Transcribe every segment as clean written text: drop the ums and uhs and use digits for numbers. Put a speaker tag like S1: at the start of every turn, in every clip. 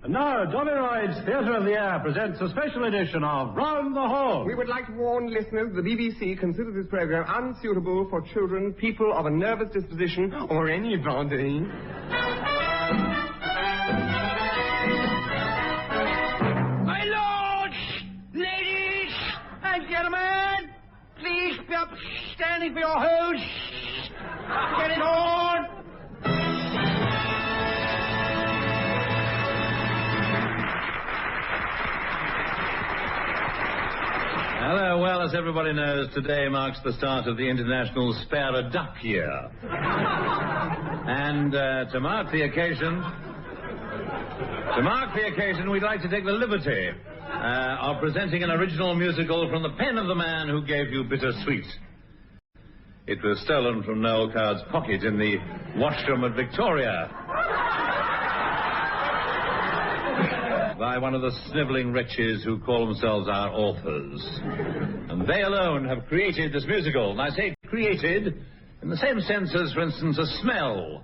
S1: And now, Dolly Lloyd's Theatre of the Air presents a special edition of Round the Horne.
S2: We would like to warn listeners the BBC considers this program unsuitable for children, people of a nervous disposition, or anybody.
S3: My lords, ladies, and gentlemen, please be upstanding for your host, Kenneth Horne.
S1: Hello, well, as everybody knows, today marks the start of the International Spare a Duck Year. And to mark the occasion, we'd like to take the liberty of presenting an original musical from the pen of the man who gave you Bittersweet. It was stolen from Noel Coward's pocket in the washroom at Victoria by one of the snivelling wretches who call themselves our authors. And they alone have created this musical. And I say created in the same sense as, for instance, a smell,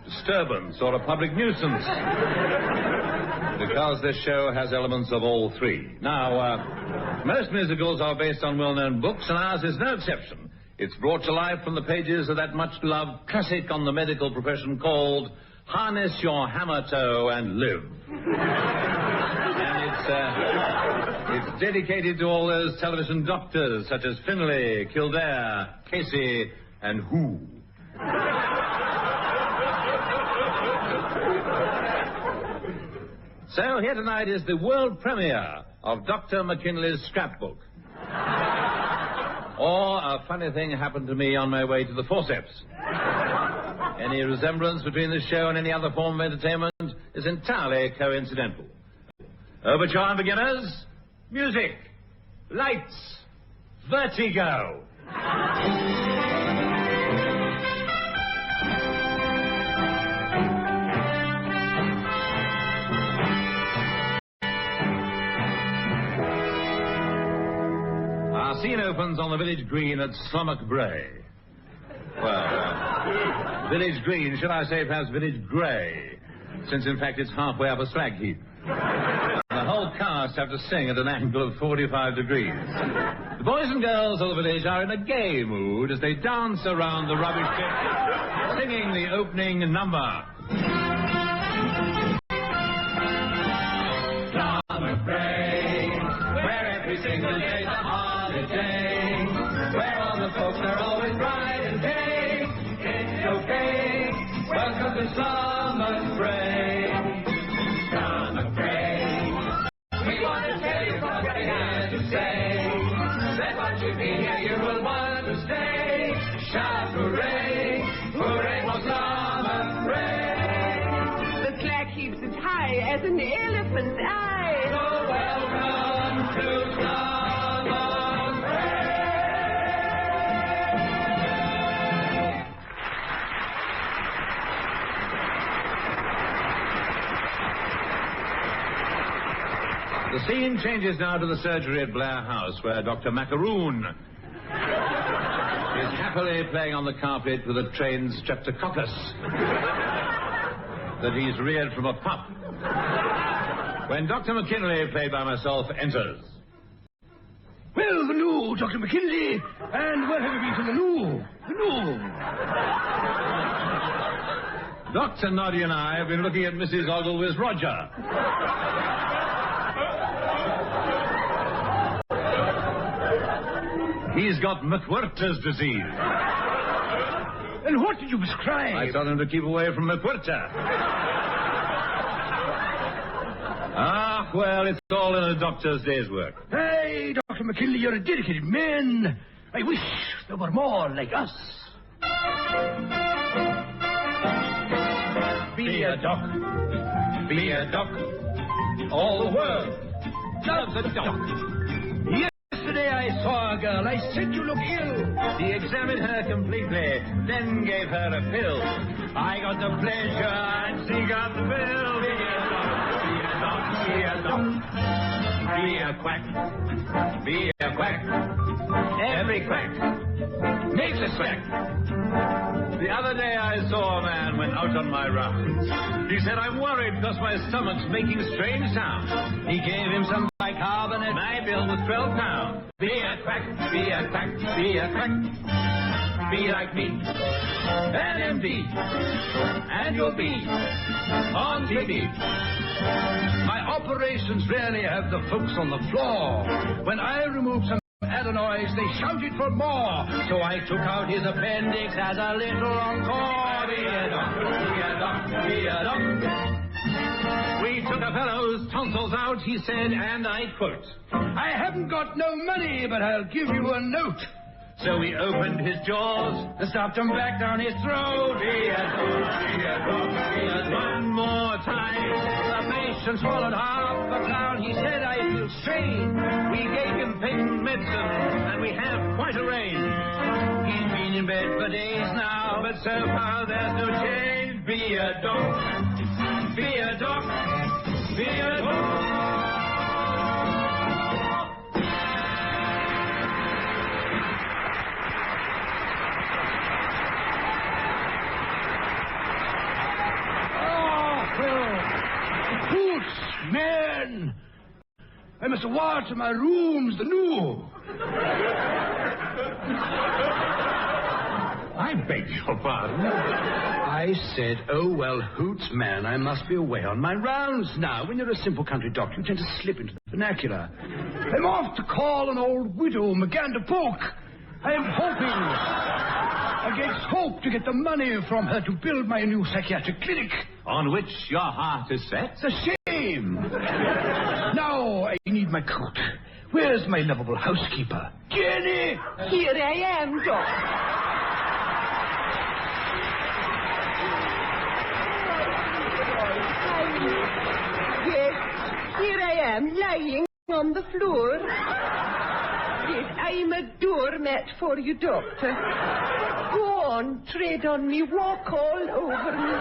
S1: disturbance, or a public nuisance. Because this show has elements of all three. Now, most musicals are based on well-known books, and ours is no exception. It's brought to life from the pages of that much-loved classic on the medical profession called Harness Your Hammer Toe and Live. It's dedicated to all those television doctors such as Finlay, Kildare, Casey, and Who. So here tonight is the world premiere of Dr. McKinlay's Scrapbook. Or a funny thing happened to me on my way to the forceps. Any resemblance between this show and any other form of entertainment is entirely coincidental. Overture and beginners, music, lights, vertigo. Our scene opens on the village green at Slummock Bray. Well, village green, should I say perhaps village grey, since in fact it's halfway up a slag heap. The whole cast have to sing at an angle of 45 degrees. The boys and girls of the village are in a gay mood as they dance around the rubbish pit, singing the opening number. Slummock Bray, where every single day's a holiday, where all the folks are always bright and gay. It's okay, welcome to Slummock Bray. Slummock Bray, we want to tell you what we have to say, that once you've been here you will want to stay. Shout hooray, hooray for Slummock Bray.
S4: The slag heap's as high as an elephant's eye.
S3: So welcome to Slummock Bray.
S1: The scene changes now to the surgery at Blair House, where Dr. Macaroon is happily playing on the carpet with a trained streptococcus that he's reared from a pup. When Dr. McKinlay, played by myself, enters.
S5: Well, the new Dr. McKinlay, and where have you been to the new?
S1: Dr. Noddy and I have been looking at Mrs. Ogilvy's Roger. He's got McWhirter's disease.
S5: And what did you prescribe?
S1: I told him to keep away from McWhirter. Ah, well, it's all in a doctor's day's work.
S5: Hey, Dr. McKinlay, you're a dedicated man. I wish there were more like us.
S3: Be a doc. Be a doc. All the world loves a doc.
S5: Yesterday I saw a girl. I said you look ill.
S1: He examined her completely, then gave her a pill. I got the pleasure and she got the bill. Be a doc. Be a doc. Be a
S3: quack. Be a quack. Every quack makes a quack. The other day I saw a man went out on my rounds. He said, I'm worried because my stomach's making strange sounds. He gave him some bicarbonate. My bill was £12. Be a quack, be a quack, be a quack. Be like me, an MD, and you'll be on TV. My operations rarely have the folks on the floor. When I removed some adenoids, they shouted for more. So I took out his appendix as a little encore. Be a doc, be a doc, be a doc. We took a fellow's tonsils out, he said, and I quote, I haven't got no money, but I'll give you a note. So we opened his jaws and stuffed him back down his throat. One more time. The patient swallowed half a crown. He said, I feel strange. We gave him patent medicine, and we have quite a range. He's been in bed for days now, but so far there's no change. Be a doc. Be a doc. Be a doc.
S5: Man, I must water my rooms anew.
S3: I beg your pardon.
S5: I said, oh, well, hoots, man, I must be away on my rounds now. When you're a simple country doctor, you tend to slip into the vernacular. I'm off to call an old widow, Poke. I am hoping, against hope, to get the money from her to build my new psychiatric clinic.
S3: On which your heart is set?
S5: It's a shame. Now I need my coat. Where's my lovable housekeeper? Jenny!
S4: Here I am, Doc. Yes, here I am, lying on the floor. Yes, I'm a doormat for you, Doctor. Go on, tread on me, walk all over me.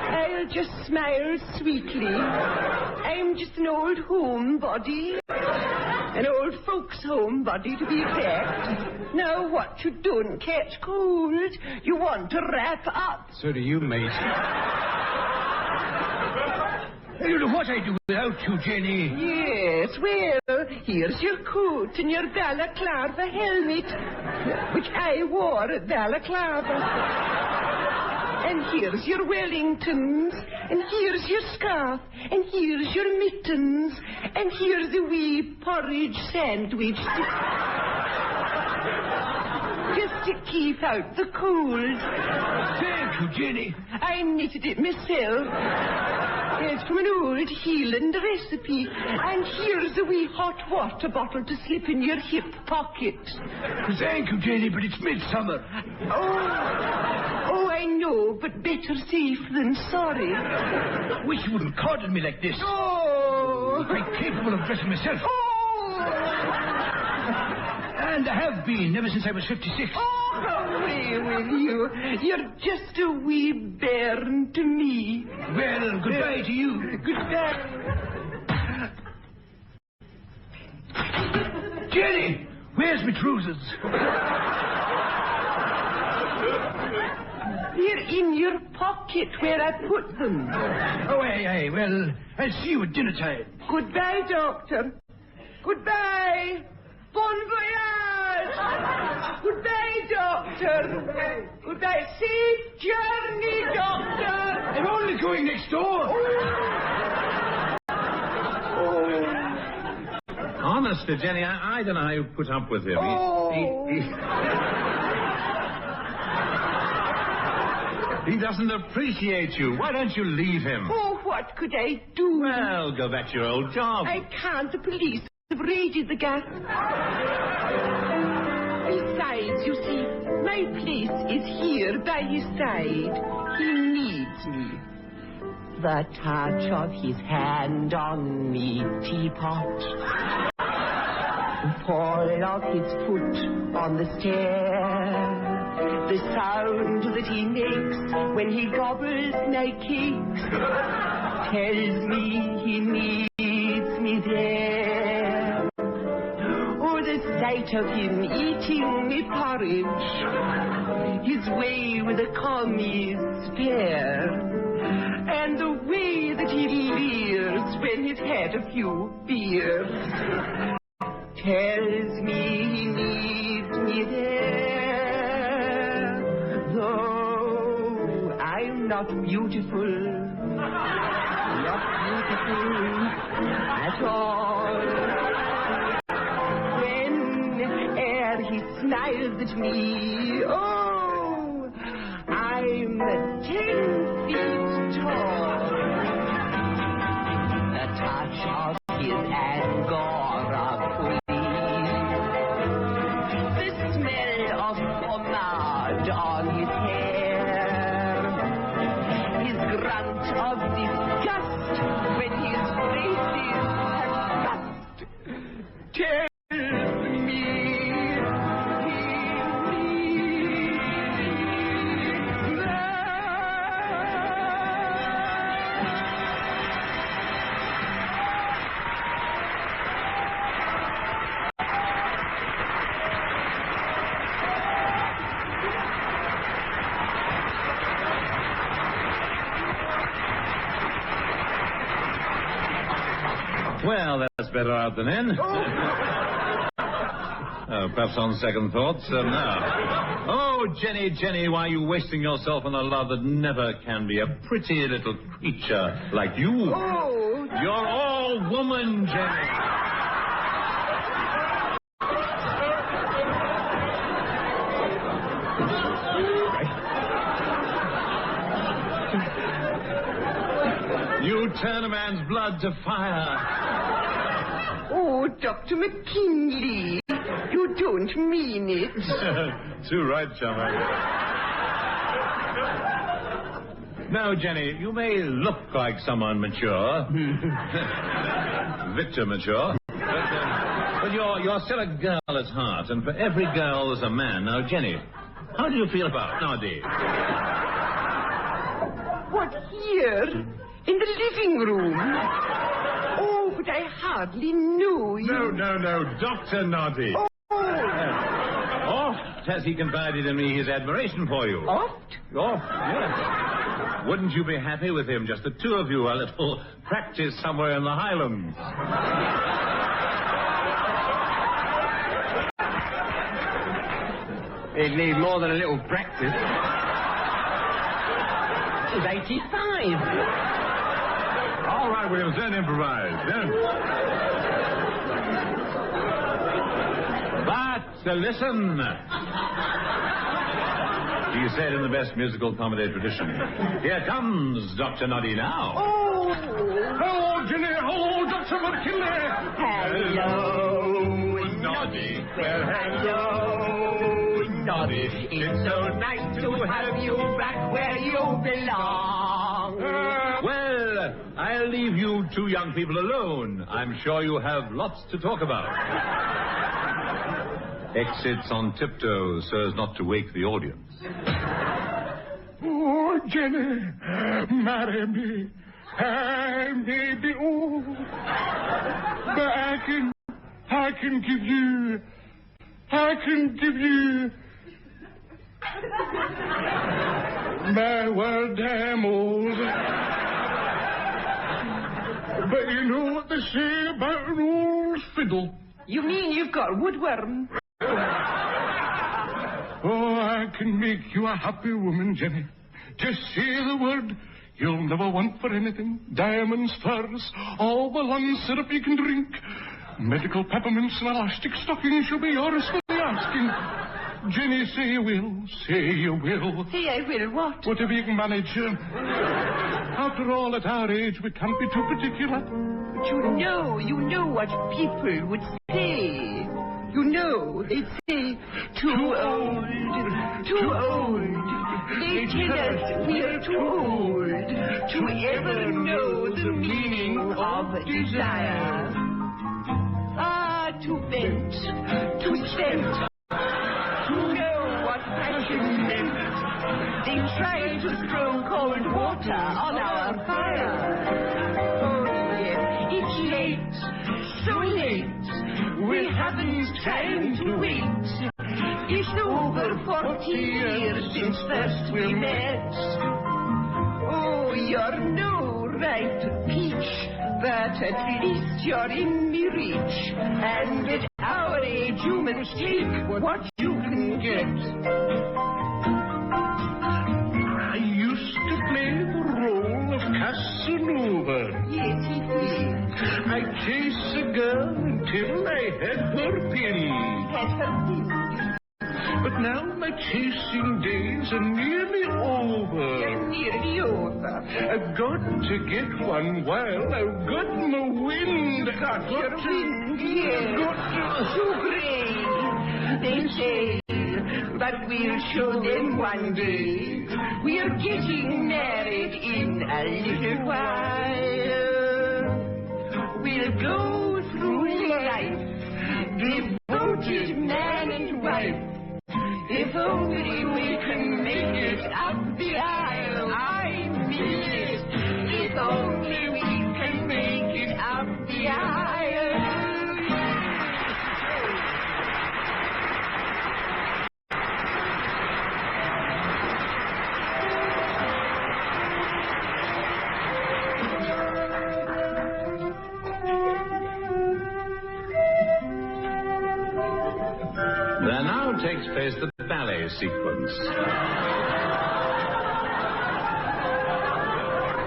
S4: I'll just smile sweetly. I'm just an old homebody. An old folks' homebody, to be exact. Now, what you don't catch cold, you want to wrap up.
S5: So do you, mate. You know what I do without you, Jenny?
S4: Yes, well, here's your coat and your balaclava helmet, which I wore at balaclava. And here's your Wellingtons, and here's your scarf, and here's your mittens, and here's a wee porridge sandwich just to keep out the cold.
S5: Thank you, Jenny.
S4: I knitted it myself. It's from an old Heeland recipe. And here's a wee hot water bottle to slip in your hip pocket.
S5: Thank you, Jenny, but it's midsummer.
S4: Oh, I know, but better safe than sorry.
S5: Wish you wouldn't coddle me like this.
S4: Oh!
S5: I'm capable of dressing myself.
S4: Oh!
S5: And I have been ever since I was 56.
S4: Oh, away with you. You're just a wee bairn to me.
S5: Well, goodbye to you.
S4: Goodbye.
S5: Jenny, where's my trousers?
S4: They're in your pocket where I put them.
S5: Oh, aye. Well, I'll see you at dinner time.
S4: Goodbye, Doctor. Goodbye. Bon voyage. Goodbye, Doctor. Goodbye. Safe journey, Doctor.
S5: I'm only going next door.
S3: Honestly, Jenny, I don't know how you put up with him. He doesn't appreciate you. Why don't you leave him?
S4: Oh, what could I do?
S3: Well, go back to your old job.
S4: I can't. The police have raided the gas. Besides, you see, my place is here by his side. He needs me. The touch of his hand on me teapot. The fall of his foot on the stair. The sound that he makes when he gobbles my cakes tells me he needs me there. sight of him eating porridge, his way with a commie stare, and the way that he leers when he's had a few beers, tells me he needs me there, though I'm not beautiful, not beautiful at all. Whene'er he smiles at me, oh, I'm 10 feet tall. The touch of his angora police, the smell of pomade on his hair, his grunt of disgust when his face is thrust, tells me he needs that.
S3: Well, that's better out than in. Perhaps on second thoughts, no. Oh, Jenny, Jenny, why are you wasting yourself on a love that never can be? A pretty little creature like you.
S4: Oh,
S3: You're all woman, Jenny. You turn a man's blood to fire.
S4: oh, Dr. McKinlay, you don't mean it.
S3: Too right, chummer. Now, Jenny, you may look like someone mature. Victor mature. But you're still a girl at heart, and for every girl there's a man. Now, Jenny, how do you feel about it nowadays?
S4: What, here? In the living room? Oh, but I hardly knew you.
S3: No, Dr. Noddy.
S4: Oh.
S3: Oft has he confided in me his admiration for you.
S4: Oft?
S3: Oft, yes. Wouldn't you be happy with him, just the two of you, a little practice somewhere in the Highlands?
S2: He'd need more than a little practice.
S4: He's 85.
S3: All right, Williams, then improvise. But listen. He said in the best musical comedy tradition. Here comes Dr. Noddy now.
S4: Oh.
S3: Hello, Jenny. Hello, Dr. McKinlay.
S4: Hello,
S3: Noddy.
S4: Well, hello, Noddy. It's so nice to have you back where you belong.
S3: Well, I'll leave you two young people alone. I'm sure you have lots to talk about. Exits on tiptoe so as not to wake the audience.
S5: Oh, Jenny, marry me. I may be old, but I can give you my word, I'm old. But you know what they say about an old fiddle?
S4: You mean you've got woodworm?
S5: Oh, I can make you a happy woman, Jenny. Just say the word. You'll never want for anything. Diamonds, furs, all the lung syrup you can drink. Medical peppermints and elastic stockings shall be yours for the asking. Jenny, say you will. Say you will.
S4: Say I will what?
S5: Whatever you can manage. After all, at our age, we can't be too particular.
S4: But you know what people would say. You know, they'd say, too old. They tell us we're too old to ever know the meaning of desire. Ah, too bent, too spent, to know what passion meant. They try to throw cold water on our fire. Oh, yes, it's late, so late. We haven't time to wait. It's over 40 years since first we met. Oh, you're no right to peach, but at least you're in me reach. And at our age, you must take what you can get.
S3: I used to play the role of Casanova.
S4: Yes, it is.
S3: I'd chase a girl until I had her pin.
S4: Had her pin.
S3: But now my chasing days are nearly over.
S4: You're nearly over.
S3: I've got to get one while I've got my wind.
S4: Got your wind, yes. So great, they say. But we'll show them one day. We're getting married in a little while. We'll go through life, devoted man and wife. If only we can make it up the aisle. I mean it. If only we can make it up the aisle.
S3: There now takes place the ballet sequence.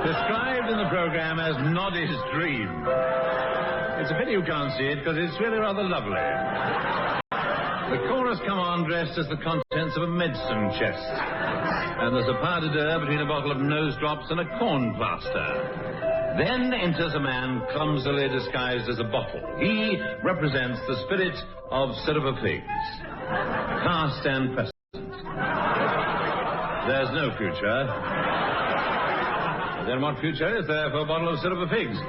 S3: Described in the program as Noddy's Dream. It's a pity you can't see it because it's really rather lovely. The chorus come on dressed as the contents of a medicine chest. And there's a pas de deux between a bottle of nose drops and a corn plaster. Then enters a man clumsily disguised as a bottle. He represents the spirit of syrup figs. Past and present. There's no future. Then what future is there for a bottle of syrup figs?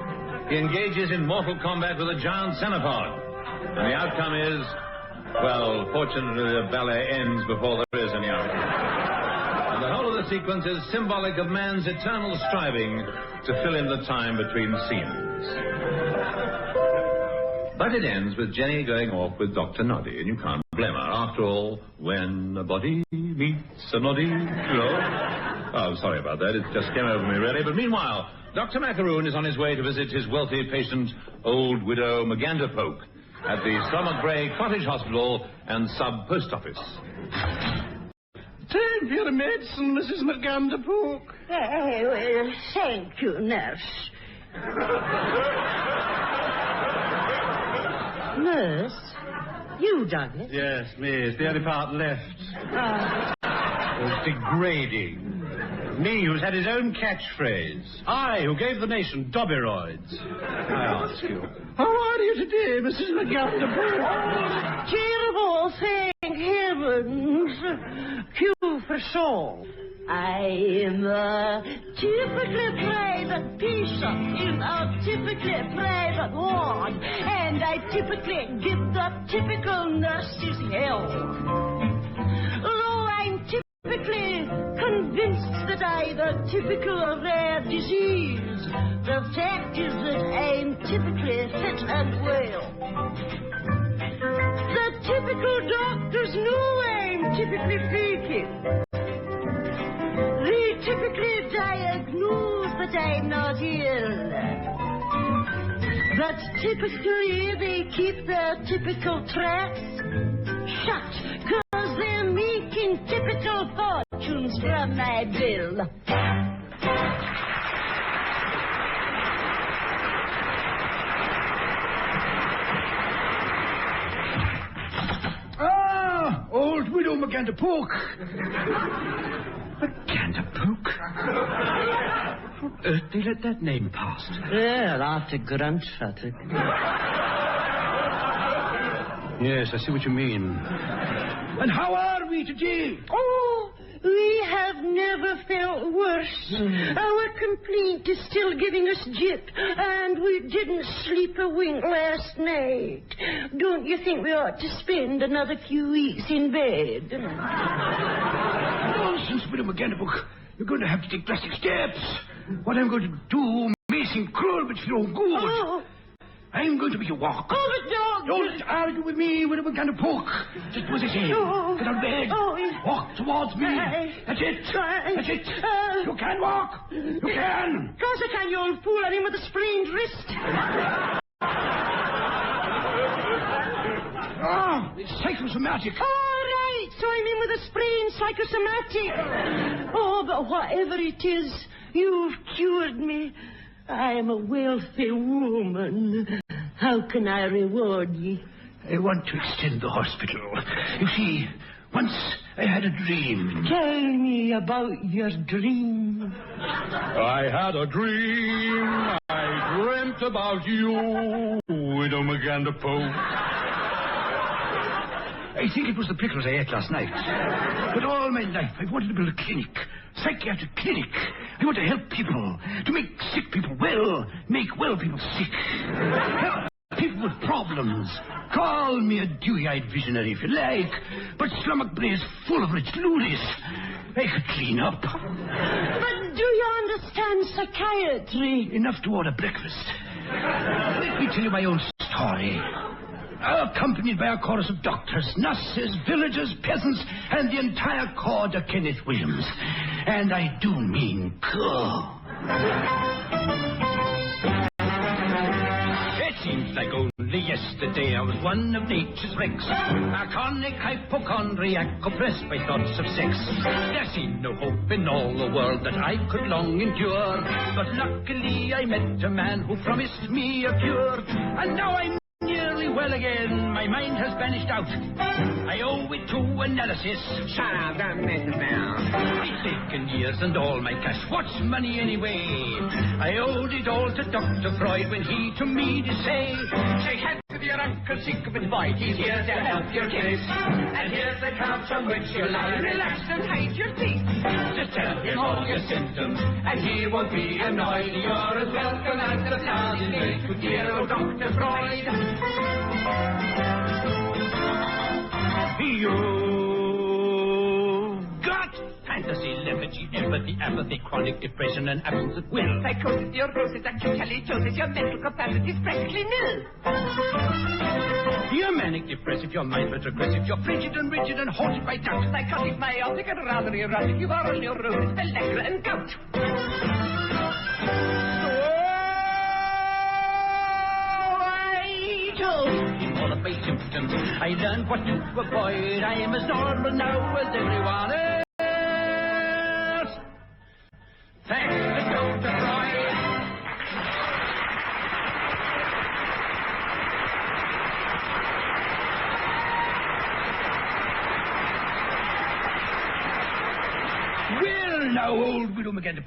S3: He engages in mortal combat with a giant cenopod. And the outcome is, well, fortunately the ballet ends before there is any outcome. And the whole of the sequence is symbolic of man's eternal striving to fill in the time between scenes. But it ends with Jenny going off with Dr. Noddy, and you can't blame her. After all, when a body meets a noddy, you know. Oh, sorry about that. It just came over me, really. But meanwhile, Dr. Macaroon is on his way to visit his wealthy patient, old widow Magandapoke, at the Stomach Grey Cottage Hospital and Sub-Post Office.
S5: Take your medicine, Mrs. Magandapoke.
S4: Well, thank you, nurse. Nurse, you done it?
S5: Yes, miss. The only part left. It was degrading. Me, who's had his own catchphrase. I, who gave the nation dobberoids. I ask you, how are you today, Mrs. Magandapoke?
S4: Terrible, thank heavens. Q for Saul. I am a typically private patient in a typically private ward, and I typically give the typical nurses help. Although I'm typically convinced that I've a typical rare disease, the fact is that I'm typically fit and well. The typical doctors know I'm typically faking. They typically diagnose that I'm not ill. But typically they keep their typical tracks shut, because they're making typical fortunes from my bill.
S5: Ah, old widow Magandapoke. Magandapoke? How on earth they let that name pass?
S4: Well, after grandfather.
S5: Yes, I see what you mean. And how are we today?
S4: Oh, we have never felt worse. Our complaint is still giving us jip, and we didn't sleep a wink last night. Don't you think we ought to spend another few weeks in bed?
S5: Nonsense, widow Magandapoke. You're going to have to take drastic steps. What I'm going to do may seem cruel, but it's no good.
S4: Oh,
S5: I'm going to make you walk.
S4: Oh, but
S5: Don't argue with me with a McGann poke. Just do as I say.
S4: Oh.
S5: Get out of bed.
S4: Oh.
S5: Walk towards me. That's it. That's it. You can walk. You can.
S4: Of course I can, you old fool. I'm in with a sprained wrist.
S5: It's psychosomatic.
S4: All right, so I'm in with a sprained psychosomatic. Oh, but whatever it is, you've cured me. I am a wealthy woman. How can I reward ye?
S5: I want to extend the hospital. You see, once I had a dream.
S4: Tell me about your dream.
S3: I had a dream. I dreamt about you, Widow McGann.
S5: I think it was the pickles I ate last night. But all my life I've wanted to build a clinic. Psychiatric clinic. I want to help people. To make sick people well. Make well people sick. Help people with problems. Call me a dewy-eyed visionary if you like. But Slummock is full of rich loonies. I could clean up.
S4: But do you understand psychiatry?
S5: Enough to order breakfast. Let me tell you my own story. Accompanied by a chorus of doctors, nurses, villagers, peasants, and the entire court of Kenneth Williams. And I do mean cool. It seems like only yesterday I was one of nature's wrecks. A chronic hypochondriac oppressed by thoughts of sex. There seemed no hope in all the world that I could long endure. But luckily I met a man who promised me a cure. And now I'm nearly well again. My mind has vanished out. I owe it to analysis. It's taken years and all my cash. What's money anyway? I owed it all to Dr. Freud when he to me did say, shake hands with your uncle, sick of void. He's here to help your case. And here's the couch on which you lie. Relax and hide your teeth. Just tell him all your symptoms, and he won't be annoyed. You're as welcome as the thousand days to dear old Dr. Freud. You got fantasy, lethargy, empathy, apathy, chronic depression, and absence of will.
S4: Psychosis, neurosis, acute halitosis, your mental capacity is practically nil.
S5: You're manic depressive, your mind retrogressive, you're frigid and rigid and haunted by doubt.
S4: Psychotic, myopic, and rather erratic, you are a neurosis, pellagra, and gout.
S5: All of my symptoms, I learned what to avoid. I am as normal now as everyone else. Thanks to Dr. Freud. Well, now, old Widow McGann.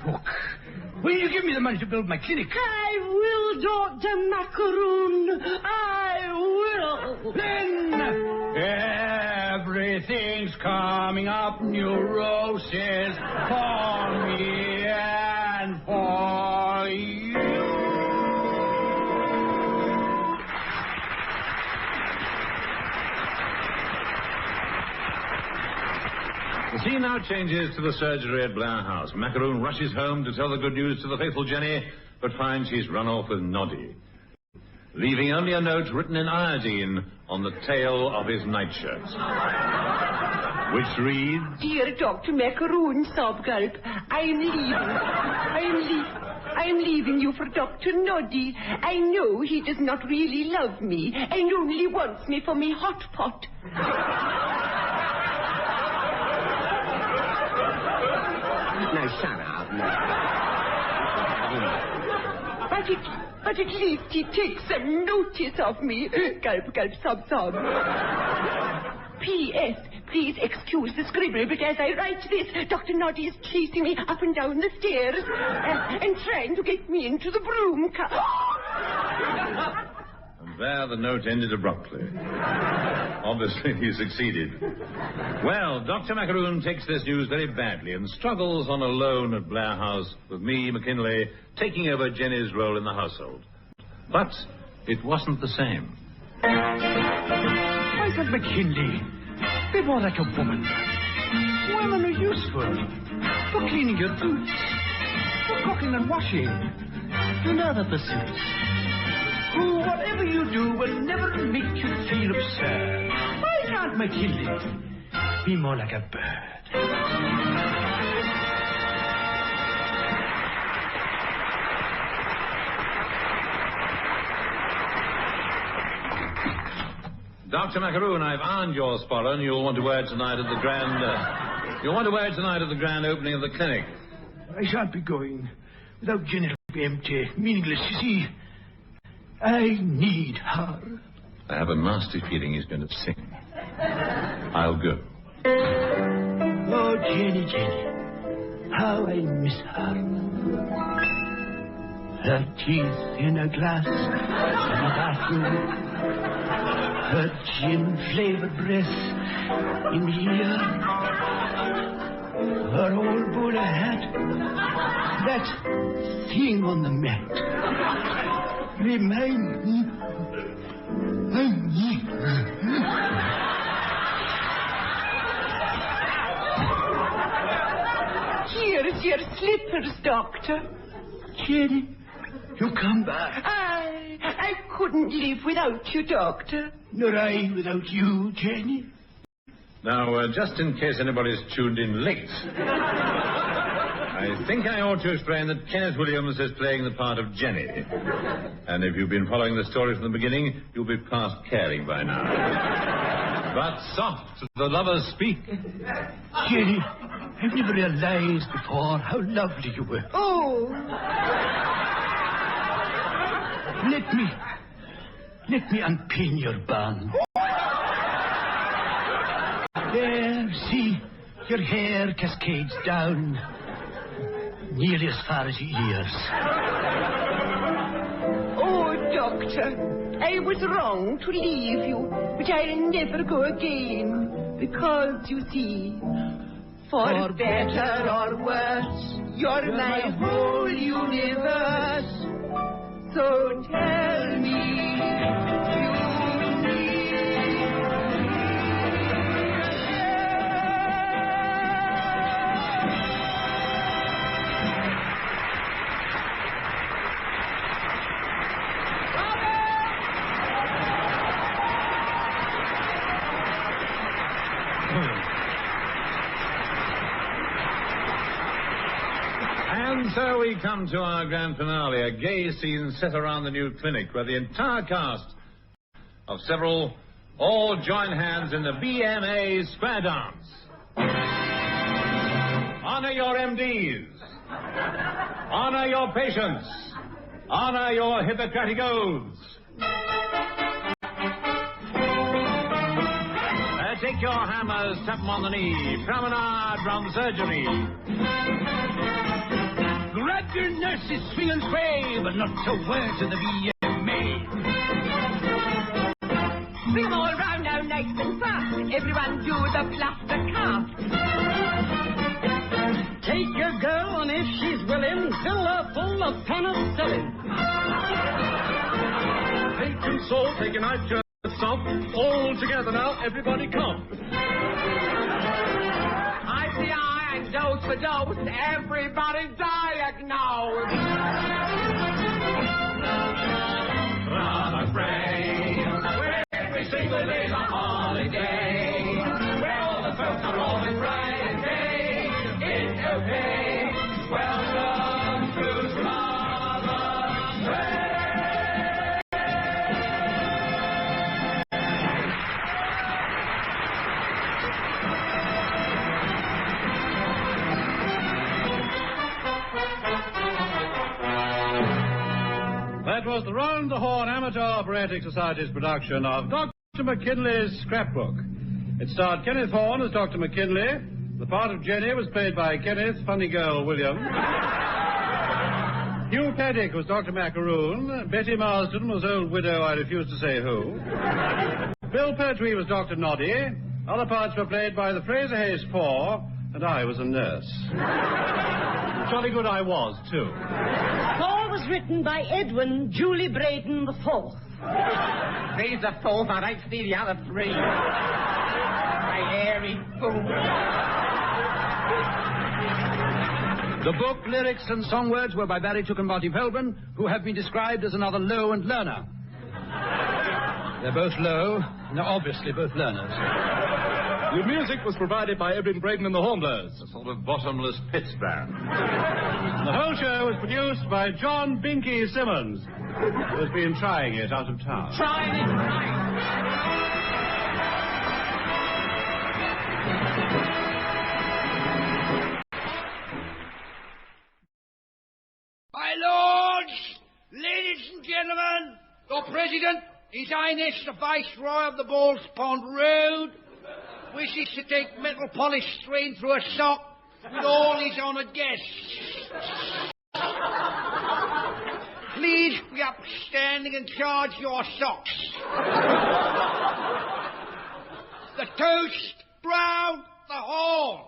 S5: Will you give me the money to build my clinic?
S4: I will, Dr. Macaroon. I will.
S5: Then everything's coming up, neurosis for me and for you.
S3: The scene now changes to the surgery at Blair House. Macaroon rushes home to tell the good news to the faithful Jenny, but finds she's run off with Noddy, leaving only a note written in iodine on the tail of his nightshirt, which reads,
S4: Dear Dr. Macaroon, sob gulp, I'm leaving you for Dr. Noddy. I know he does not really love me and only wants me for me hot pot.
S2: No, shut up. No.
S4: But at least he takes some notice of me. Gulp, gulp, sob, sob. P.S. Please excuse the scribble, but as I write this, Dr. Noddy is chasing me up and down the stairs and trying to get me into the broom car.
S3: And there the note ended abruptly. Obviously, he succeeded. Well, Dr. Macaroon takes this news very badly and struggles on alone at Blair House with me, McKinlay, taking over Jenny's role in the household. But it wasn't the same.
S5: I said, McKinlay, be more like a woman. Women are useful for cleaning your boots, for cooking and washing, in other pursuits. Whatever make you feel absurd. Why can't McKinlay be more like a bird?
S3: Dr. Macaroon, I've earned your spotter, and you'll want to wear it tonight at the grand... you'll want to wear it tonight at the grand opening of the clinic.
S5: I shan't be going. Without Jenny, it'll be empty, meaningless. You see, I need her.
S3: I have a nasty feeling he's going to sing. I'll go.
S5: Oh, Jenny, Jenny. How I miss her. Her teeth in a glass in a bathroom. Her gin-flavored breasts in the ear. Her old bowler hat. That thing on the mat. Remind me.
S4: Here's your slippers, Doctor.
S5: Jenny, you come back.
S4: I couldn't live without you, Doctor.
S5: Nor I without you, Jenny.
S3: Now, just in case anybody's tuned in late, I think I ought to explain that Kenneth Williams is playing the part of Jenny. And if you've been following the story from the beginning, you'll be past caring by now. But soft, the lovers speak.
S5: Jenny, I've never realized before how lovely you were.
S4: Oh.
S5: Let me unpin your bun. There, see, your hair cascades down nearly as far as your ears.
S4: Oh, Doctor, I was wrong to leave you, but I'll never go again. Because, you see, for better or worse, you're my whole universe. So tell me,
S3: And so we come to our grand finale, a gay scene set around the new clinic where the entire cast of several all join hands in the BMA square dance. Honor your MDs. Honor your patients. Honor your Hippocratic oaths. Take your hammers, tap them on the knee. Promenade round the surgery.
S5: grab your nurses, swing and sway, but not a word to the BMA.
S4: Bring them all round now, nice and fast. Everyone do the plaster cast.
S6: Take your girl, and if she's willing, fill her full of penicillin.
S3: Take and soul, take a knife, just stop. All together now, everybody come.
S4: Eye for eye and dose for dose. Everybody diagnose.
S1: From a frame, where every single day's a holiday, where all the folks are always bright and gay. It's okay. Welcome to Scrapbook.
S3: That was the Round the Horne Amateur Operatic Society's production of Dr. McKinlay's Scrapbook. It starred Kenneth Horne as Dr. McKinlay. The part of Jenny was played by Kenneth Funny Girl Williams. Hugh Paddick was Dr. Macaroon. Betty Marsden was old widow, I refuse to say who. Bill Pertwee was Dr. Noddy. Other parts were played by the Fraser Hayes Four, and I was a nurse. Jolly good I was, too.
S6: Paul was written by Edwin Julie Braden IV.
S4: These the fourth, and I see the other three. My hairy fool.
S5: The book, lyrics, and song words were by Barry Took and Marty Pelgrin, who have been described as another Low and Learner. They're both low, and they're obviously both learners.
S3: The music was provided by Edwin Braden and the Hornblowers, a sort of bottomless pits band. The whole show was produced by John Binky Simmons, who has been trying it out of town.
S1: Trying it right.
S7: My lords, ladies and gentlemen, your president, His Highness the Viceroy of the Balls Pond Road, wishes to take metal polish strain through a sock with all his honoured guests. Please be upstanding and charge your socks. The toast, Round the Horne.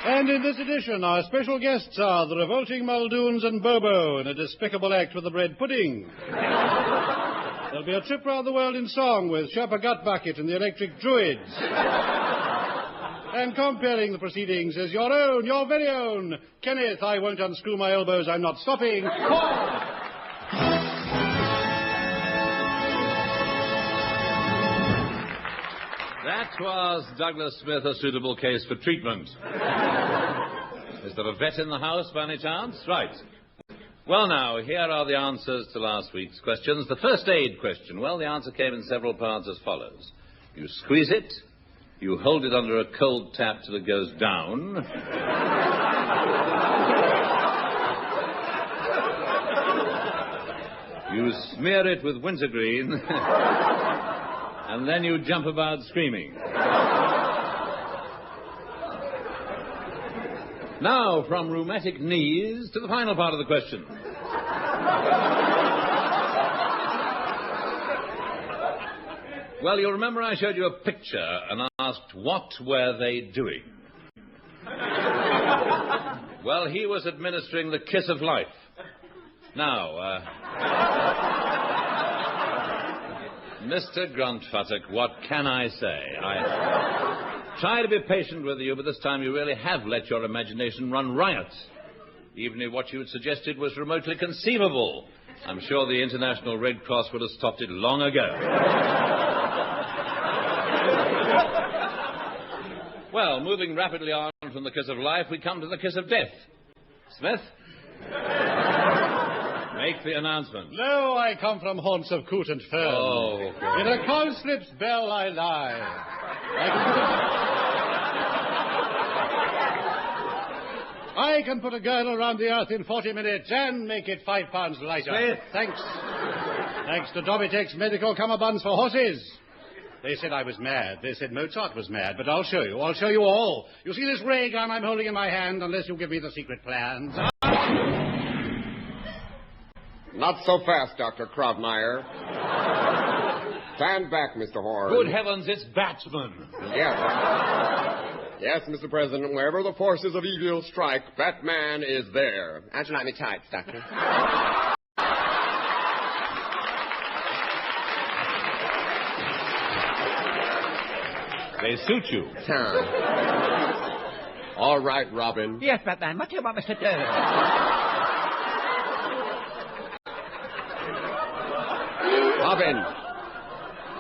S8: And in this edition, our special guests are the revolting Muldoons and Bobo in a despicable act with the bread pudding. There'll be a trip round the world in song with Sherpa Gutbucket and the Electric Druids. And comparing the proceedings is your own, your very own, Kenneth, I won't unscrew my elbows, I'm not stopping, Horne.
S3: That was Douglas Smith, a suitable case for treatment. Is there a vet in the house by any chance? Right. Well, now, here are the answers to last week's questions. The first aid question. Well, the answer came in several parts as follows. You squeeze it. You hold it under a cold tap till it goes down. You smear it with wintergreen. And then you jump about screaming. Now, from rheumatic knees to the final part of the question. Well, you'll remember I showed you a picture and asked, what were they doing? Well, he was administering the kiss of life. Now, Mr. Gruntfuttock, what can I say? I try to be patient with you, but this time you really have let your imagination run riot. Even if what you had suggested was remotely conceivable, I'm sure the International Red Cross would have stopped it long ago. Well, moving rapidly on from the kiss of life, we come to the kiss of death. Smith? Make the announcement.
S8: Lo, I come from haunts of coot and fern.
S3: Oh, okay.
S8: In a cowslip's bell I lie. I can put a girdle around the earth in 40 minutes and make it 5 pounds lighter.
S3: Smith.
S8: Thanks to Dobitech's medical cummerbunds for horses. They said I was mad. They said Mozart was mad. But I'll show you. I'll show you all. You see this ray gun I'm holding in my hand, unless you give me the secret plans.
S2: Not so fast, Dr. Krautmeyer. Stand back, Mr. Horne.
S3: Good heavens, it's Batman.
S2: Yes. Yes, Mr. President, wherever the forces of evil strike, Batman is there. How'd you like me tights, Doctor?
S3: They suit you.
S2: All right, Robin.
S7: Yes, Batman, what do you want me to do?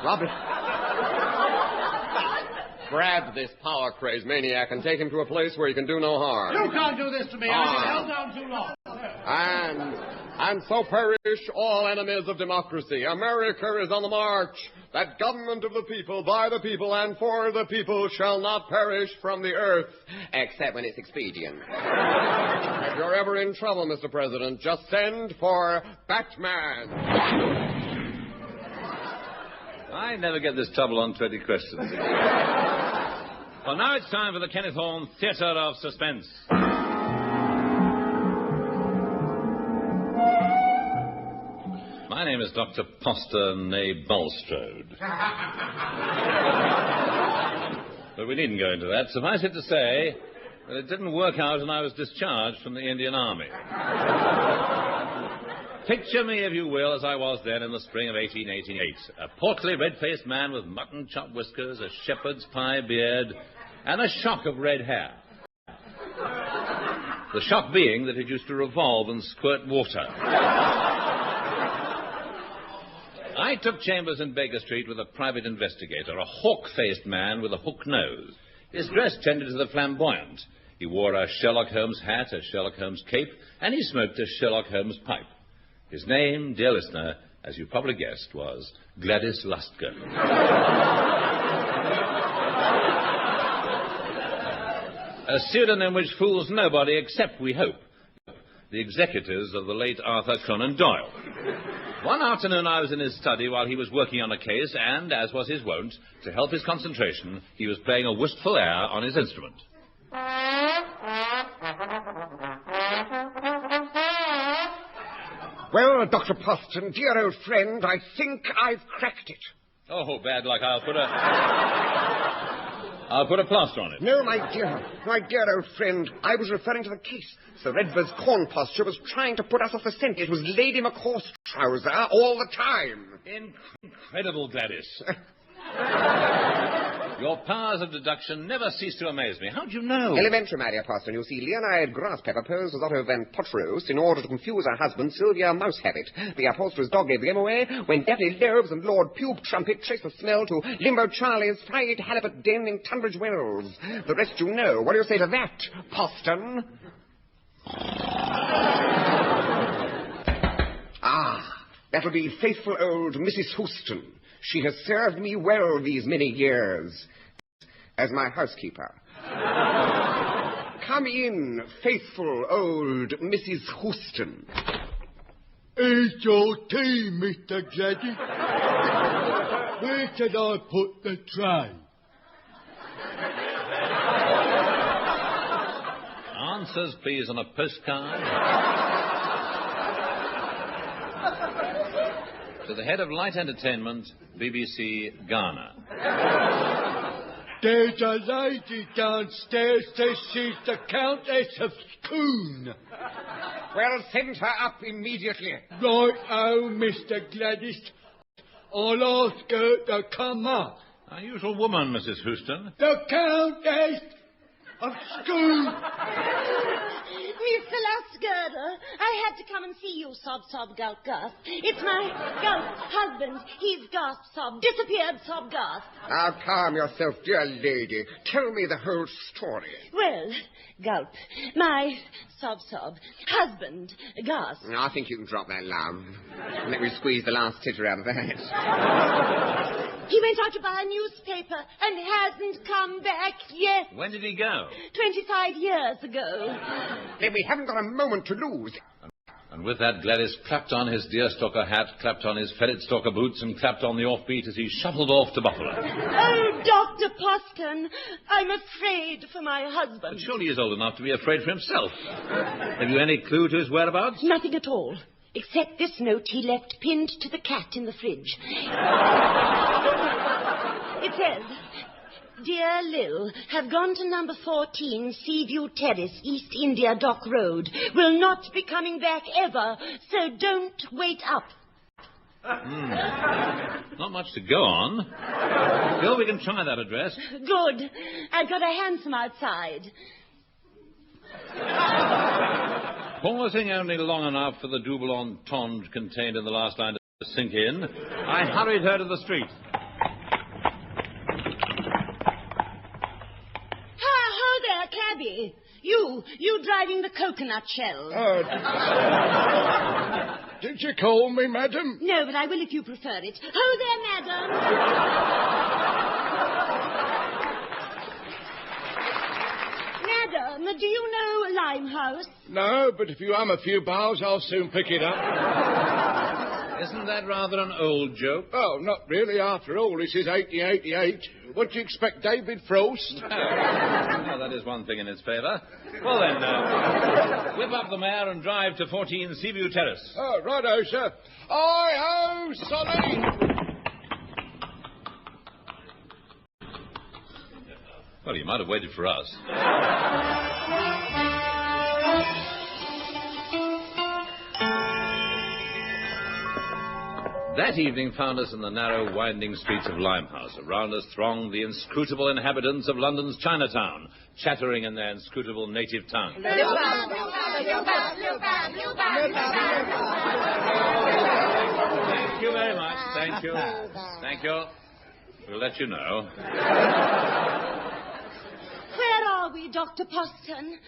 S2: Robin. Grab this power-crazed maniac and take him to a place where he can do no harm.
S8: You can't do this to me. I've been held down too long.
S2: And so perish all enemies of democracy. America is on the march. That government of the people, by the people, and for the people shall not perish from the earth. Except when it's expedient. If you're ever in trouble, Mr. President, just send for Batman.
S3: I never get this trouble on 20 questions. Well, now it's time for the Kenneth Horne Theatre of Suspense. My name is Dr. Poster ne Bulstrode. But we needn't go into that. Suffice it to say that it didn't work out and I was discharged from the Indian Army. Picture me, if you will, as I was then in the spring of 1888. A portly, red-faced man with mutton-chop whiskers, a shepherd's pie beard, and a shock of red hair. The shock being that it used to revolve and squirt water. I took chambers in Baker Street with a private investigator, a hawk-faced man with a hook nose. His dress tended to the flamboyant. He wore a Sherlock Holmes hat, a Sherlock Holmes cape, and he smoked a Sherlock Holmes pipe. His name, dear listener, as you probably guessed, was Gladys Lustgren. A pseudonym which fools nobody except, we hope, the executors of the late Arthur Conan Doyle. One afternoon I was in his study while he was working on a case, and, as was his wont, to help his concentration, he was playing a wistful air on his instrument.
S2: Well, Dr. Poston, dear old friend, I think I've cracked it.
S3: Oh, bad luck. I'll put a plaster on it.
S2: No, my dear old friend, I was referring to the case. Sir Redvers corn pasture was trying to put us off the scent. It was Lady McCaw's trouser all the time.
S3: Incredible, Gladys. Your powers of deduction never cease to amaze me. How'd you know?
S2: Elementary, my dear Poston. You see, Leonide Grasspepper posed as Otto Van Potros in order to confuse her husband, Sylvia Mousehabit. The upholsterer's dog gave the game away when Daphne Lobes and Lord Pube Trumpet traced the smell to Limbo Charlie's fried halibut den in Tunbridge Wells. The rest you know. What do you say to that, Poston? That'll be faithful old Mrs. Houston. She has served me well these many years as my housekeeper. Come in, faithful old Mrs. Houston.
S9: It's your tea, Mr. Gladys. Where should I put the tray?
S3: Answers, please, on a postcard. To the head of light entertainment, BBC Ghana.
S9: There's a lady downstairs says she's the Countess of Scone.
S2: Well, send her up immediately.
S9: Right-o, Mr. Gladys. I'll ask her to come up.
S3: Unusual woman, Mrs. Houston.
S9: The Countess of Scone.
S10: Mr. Lustgirder, I had to come and see you, sob, sob, gulp, gasp. It's my gulp husband. He's gasp, sob, disappeared, sob, gasp.
S2: Now, calm yourself, dear lady. Tell me the whole story.
S10: Well, gulp, my sob, sob, husband, gasp.
S2: I think you can drop that, love. Let me squeeze the last titter out of that.
S10: He went out to buy a newspaper and hasn't come back yet.
S3: When did he go?
S10: 25 years ago.
S2: Then we haven't got a moment to lose.
S3: And with that, Gladys clapped on his deerstalker hat, clapped on his ferret-stalker boots, and clapped on the offbeat as he shuffled off to Buffalo.
S10: Oh, Dr. Poston, I'm afraid for my husband.
S3: But surely he's old enough to be afraid for himself. Have you any clue to his whereabouts?
S10: Nothing at all. Except this note he left pinned to the cat in the fridge. It says, Dear Lil, have gone to number 14 Seaview Terrace, East India Dock Road. Will not be coming back ever, so don't wait up.
S3: Not much to go on. Still, we can try that address.
S10: Good. I've got a hansom outside.
S3: Pausing only long enough for the double entendre contained in the last line to sink in, I hurried her to the street.
S10: Ho there, cabby. You driving the coconut shell.
S9: Did you call me, madam?
S10: No, but I will if you prefer it. Ho there, madam. Madam, do you know Limehouse?
S9: No, but if you hum a few bars, I'll soon pick it up.
S3: Isn't that rather an old joke?
S9: Oh, not really. After all, this is 1888. What do you expect, David Frost?
S3: Well, that is one thing in its favour. Well, then, whip up the mare and drive to 14 Seaview Terrace.
S9: Oh, righto, sir. Hi-ho, Sonny!
S3: Well, you might have waited for us. That evening found us in the narrow, winding streets of Limehouse. Around us thronged the inscrutable inhabitants of London's Chinatown, chattering in their inscrutable native tongue. Thank you very much. Thank you. Thank you. We'll let you know.
S10: Where are we, Dr. Poston?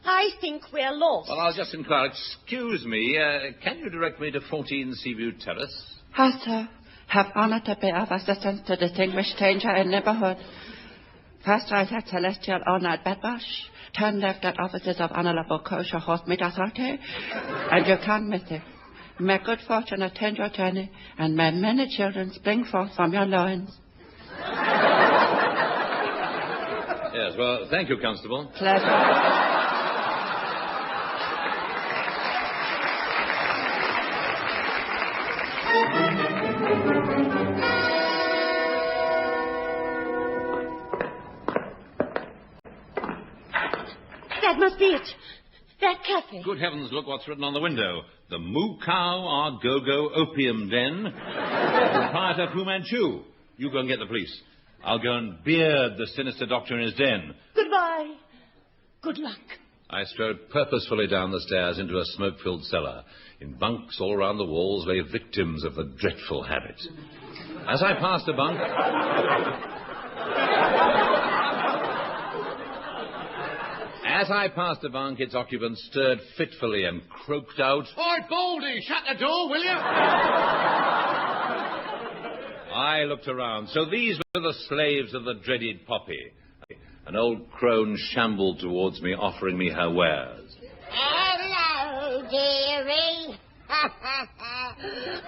S10: I think we're lost.
S3: Well, I'll just inquire. Excuse me, can you direct me to 14 Seaview Terrace?
S11: Hi, sir. Have honor to be of assistance to distinguished stranger in neighborhood. First right at Celestial Honor at Bedbush. Turn left at offices of Honorable Kosher Horse Meat Authority. And you can't miss it. May good fortune attend your journey, and may many children spring forth from your loins.
S3: Yes, well, thank you, Constable.
S11: Pleasure.
S10: That must be it. That cafe.
S3: Good heavens, look what's written on the window. The Moo Cow Our Go-Go Opium Den. Proprietor Fu Manchu. You go and get the police. I'll go and beard the sinister doctor in his den.
S10: Goodbye. Good luck.
S3: I strode purposefully down the stairs into a smoke-filled cellar. In bunks all round the walls lay victims of the dreadful habit. As I passed a bunk... As I passed the bunk, its occupant stirred fitfully and croaked out,
S2: Oi, Baldy, shut the door, will you?
S3: I looked around. So these were the slaves of the dreaded Poppy. An old crone shambled towards me, offering me her wares.
S12: Hello, dearie.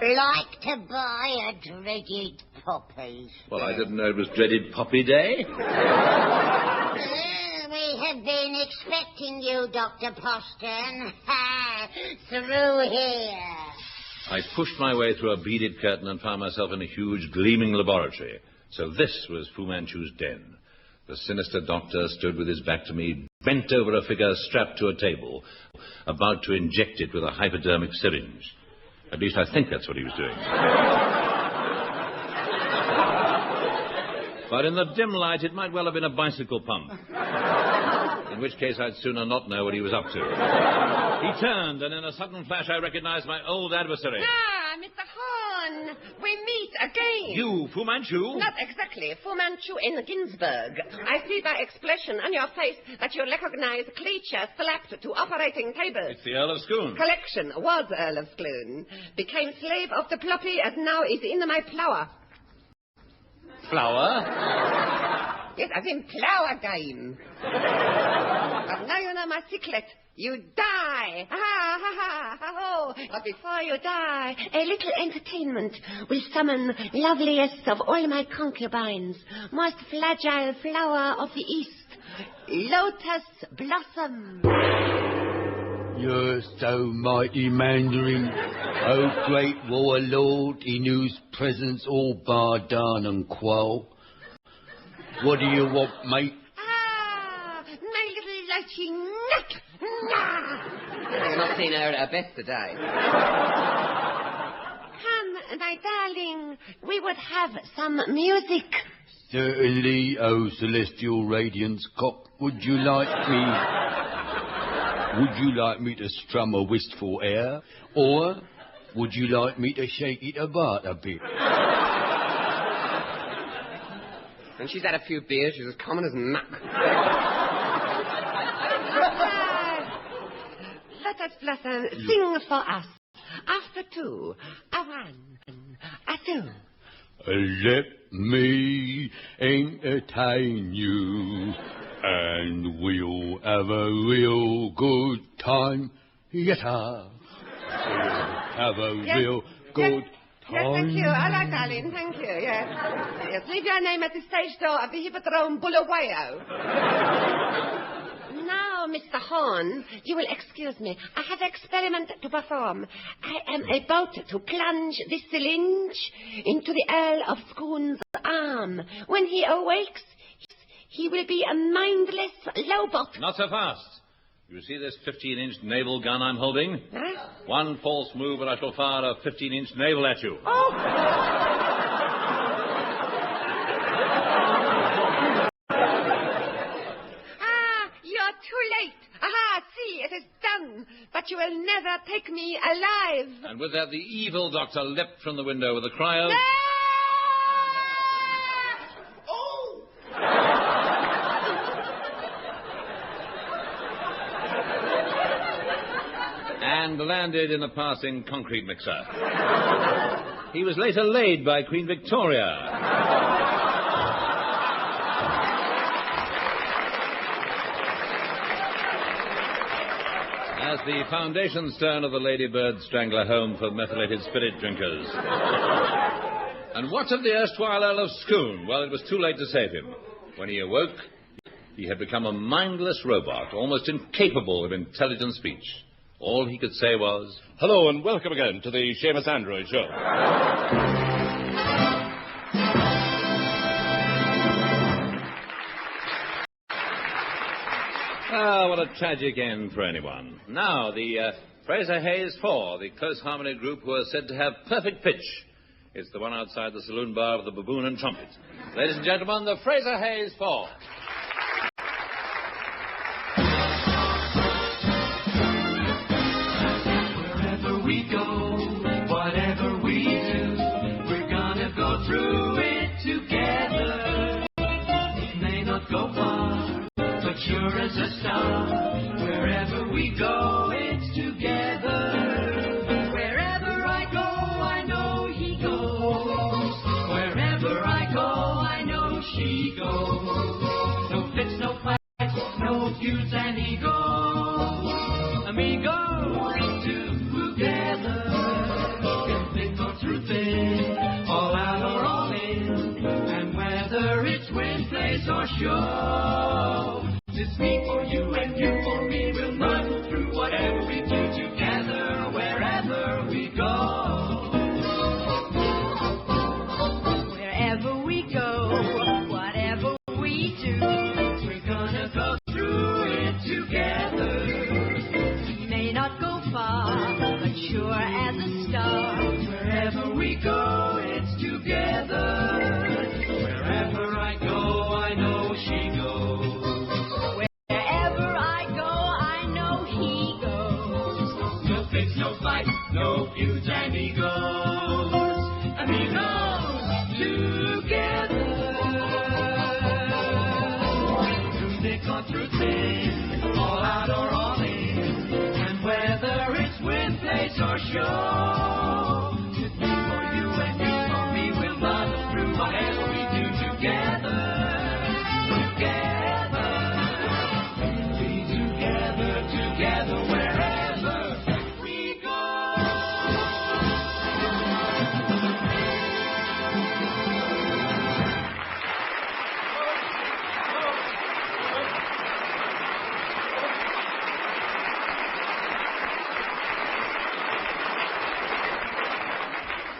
S12: Like to buy a dreaded Poppy.
S3: Well, I didn't know it was dreaded Poppy Day.
S12: We have been expecting you, Dr. Poston. Through here.
S3: I pushed my way through a beaded curtain and found myself in a huge, gleaming laboratory. So this was Fu Manchu's den. The sinister doctor stood with his back to me, bent over a figure strapped to a table, about to inject it with a hypodermic syringe. At least I think that's what he was doing. But in the dim light, it might well have been a bicycle pump. In which case I'd sooner not know what he was up to. He turned, and in a sudden flash I recognized my old adversary.
S4: Ah, Mr. Horne, we meet again.
S3: You, Fu Manchu?
S4: Not exactly. Fu Manchu in Ginsburg. I see by expression on your face that you recognize creature slapped to operating tables.
S3: It's the Earl of Scone.
S4: Collection was Earl of Scone. Became slave of the ploppy and now is in my plower.
S3: Flower?
S4: Yes, as in plower game. But now you know my secret. You die. Ha ha ha ha ho. But before you die, a little entertainment will summon loveliest of all my concubines, most fragile flower of the East, Lotus Blossom.
S9: You're so mighty Mandarin, oh great warlord, in whose presence all bow down and quell. What do you want, mate?
S4: Ah, my little lighty nut. You're not seeing her at her best today. Come, my darling, we would have some music.
S9: Certainly, oh celestial radiance cock. Would you like me to strum a wistful air? Or would you like me to shake it about a bit?
S4: When she's had a few beers, she's as common as muck. Let us blossom. Sing for us. After two, a one, a two.
S9: Let me entertain you, and we'll have a real good time. Yes, we'll have a real good time.
S4: Yes, thank you. All right, darling. Thank you. Yes. Yes. Leave your name at the stage door of the Hippodrome Bulawayo. Now, Mr. Horne, you will excuse me. I have an experiment to perform. I am about to plunge this syringe into the Earl of Scone's arm. When he awakes, he will be a mindless lowbot.
S3: Not so fast. You see this 15-inch naval gun I'm holding?
S4: Huh?
S3: One false move and I shall fire a 15-inch naval at you.
S4: Oh! late. Aha, see, it is done. But you will never take me alive.
S3: And with that, the evil doctor leapt from the window with a cry of...
S4: No!
S12: Oh!
S3: and landed in a passing concrete mixer. He was later laid by Queen Victoria. As the foundation stone of the Ladybird Strangler home for methylated spirit drinkers. And what of the erstwhile Earl of Scone? Well, it was too late to save him. When he awoke, he had become a mindless robot, almost incapable of intelligent speech. All he could say was...
S13: Hello and welcome again to the Seamus Android Show.
S3: Ah, what a tragic end for anyone. Now, the Fraser Hayes Four, the close harmony group who are said to have perfect pitch. It's the one outside the saloon bar with the baboon and trumpet. Ladies and gentlemen, the Fraser Hayes Four.
S1: Wherever we go, whatever we do, we're gonna go through it together. It may not go far, but sure as a star. Wherever we go, it's together. Wherever I go, I know he goes. Wherever I go, I know she goes. No fits, no fights, no feuds and egos. Amigos together. If they go through things, all out or all in. And whether it's wind, place or show. It's me for you and you for me. We'll run through whatever we do together, wherever we go. Wherever we go, whatever we do, we're gonna go through it together. We may not go far, but sure as a star. Wherever we go, it's together. Wherever I go, I know she goes. No fight, no feuds and egos. Amigos together. Through thick or through thin, all out or all in. And whether it's with place or show. It's me for you and you for me. We'll run through whatever we do together. Together. Be together, together, wherever.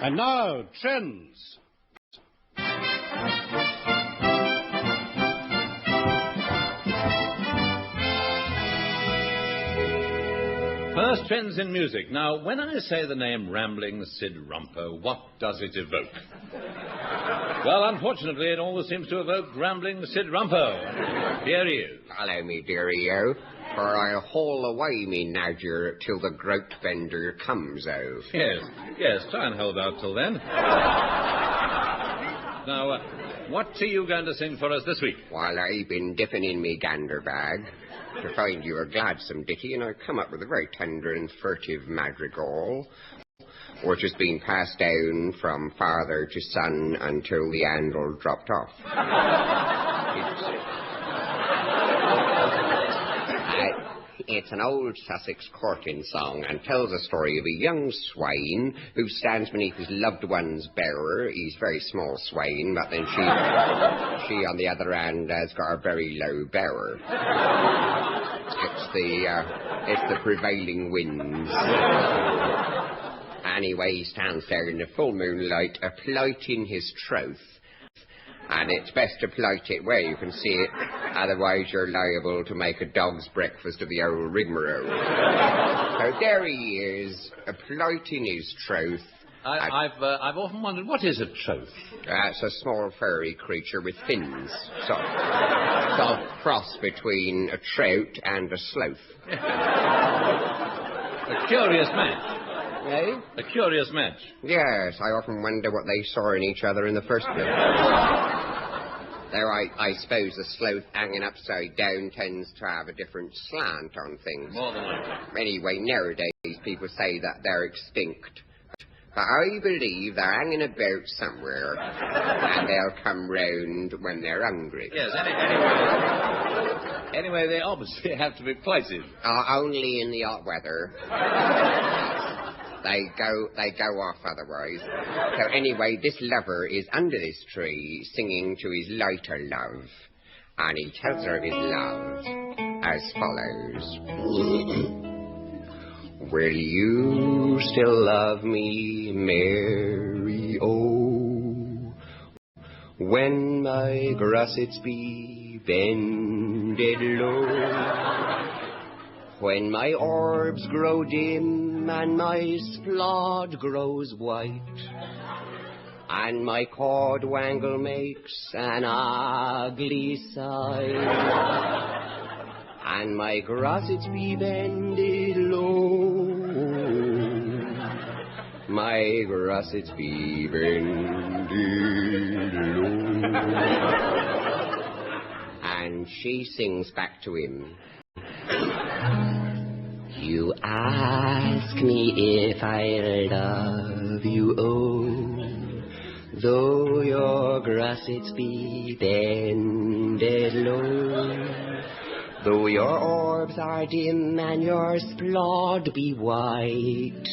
S8: And now, trends.
S3: First, trends in music. Now, when I say the name Rambling Sid Rumpo, what does it evoke? Well, unfortunately, it always seems to evoke Rambling Sid Rumpo. Here he is.
S14: Hello, me dearie-o, for I'll haul away me nadger till the groat bender comes out.
S3: Yes, try and hold out till then. Now, what are you going to sing for us this week?
S14: While I've been dipping in me gander bag to find you a gladsome ditty, and I've come up with a very tender and furtive madrigal, which has been passed down from father to son until the handle dropped off. It's an old Sussex courting song and tells a story of a young swain who stands beneath his loved one's bearer. He's a very small swain, but then she on the other hand has got a very low bearer. It's the prevailing winds. Anyway, he stands there in the full moonlight, a-plighting his troth. And it's best to plight it where you can see it, otherwise you're liable to make a dog's breakfast of the old rigmarole. So there he is, a-plighting his troth.
S3: I've often wondered, what is a troth?
S14: It's a small furry creature with fins. Sort of cross between a trout and a sloth.
S3: A curious match.
S14: Eh?
S3: A curious match.
S14: Yes, I often wonder what they saw in each other in the first place. Though I suppose the sloth hanging upside down tends to have a different slant on things.
S3: More than likely.
S14: Anyway, nowadays people say that they're extinct. But I believe they're hanging about somewhere, and they'll come round when they're hungry.
S3: Yes, anyway, they obviously have to be plated.
S14: Only in the hot weather. They go off otherwise. So anyway, this lover is under this tree singing to his lighter love. And he tells her of his love as follows. Will you still love me, Mary, oh, when my gussets be bended low? When my orbs grow dim and my splod grows white, and my cordwangle makes an ugly sight, and my gussets be bended low, my gussets be bended low. And she sings back to him. You ask me if I love you, oh, though your gussets be bended low, though your orbs are dim and your splod be white,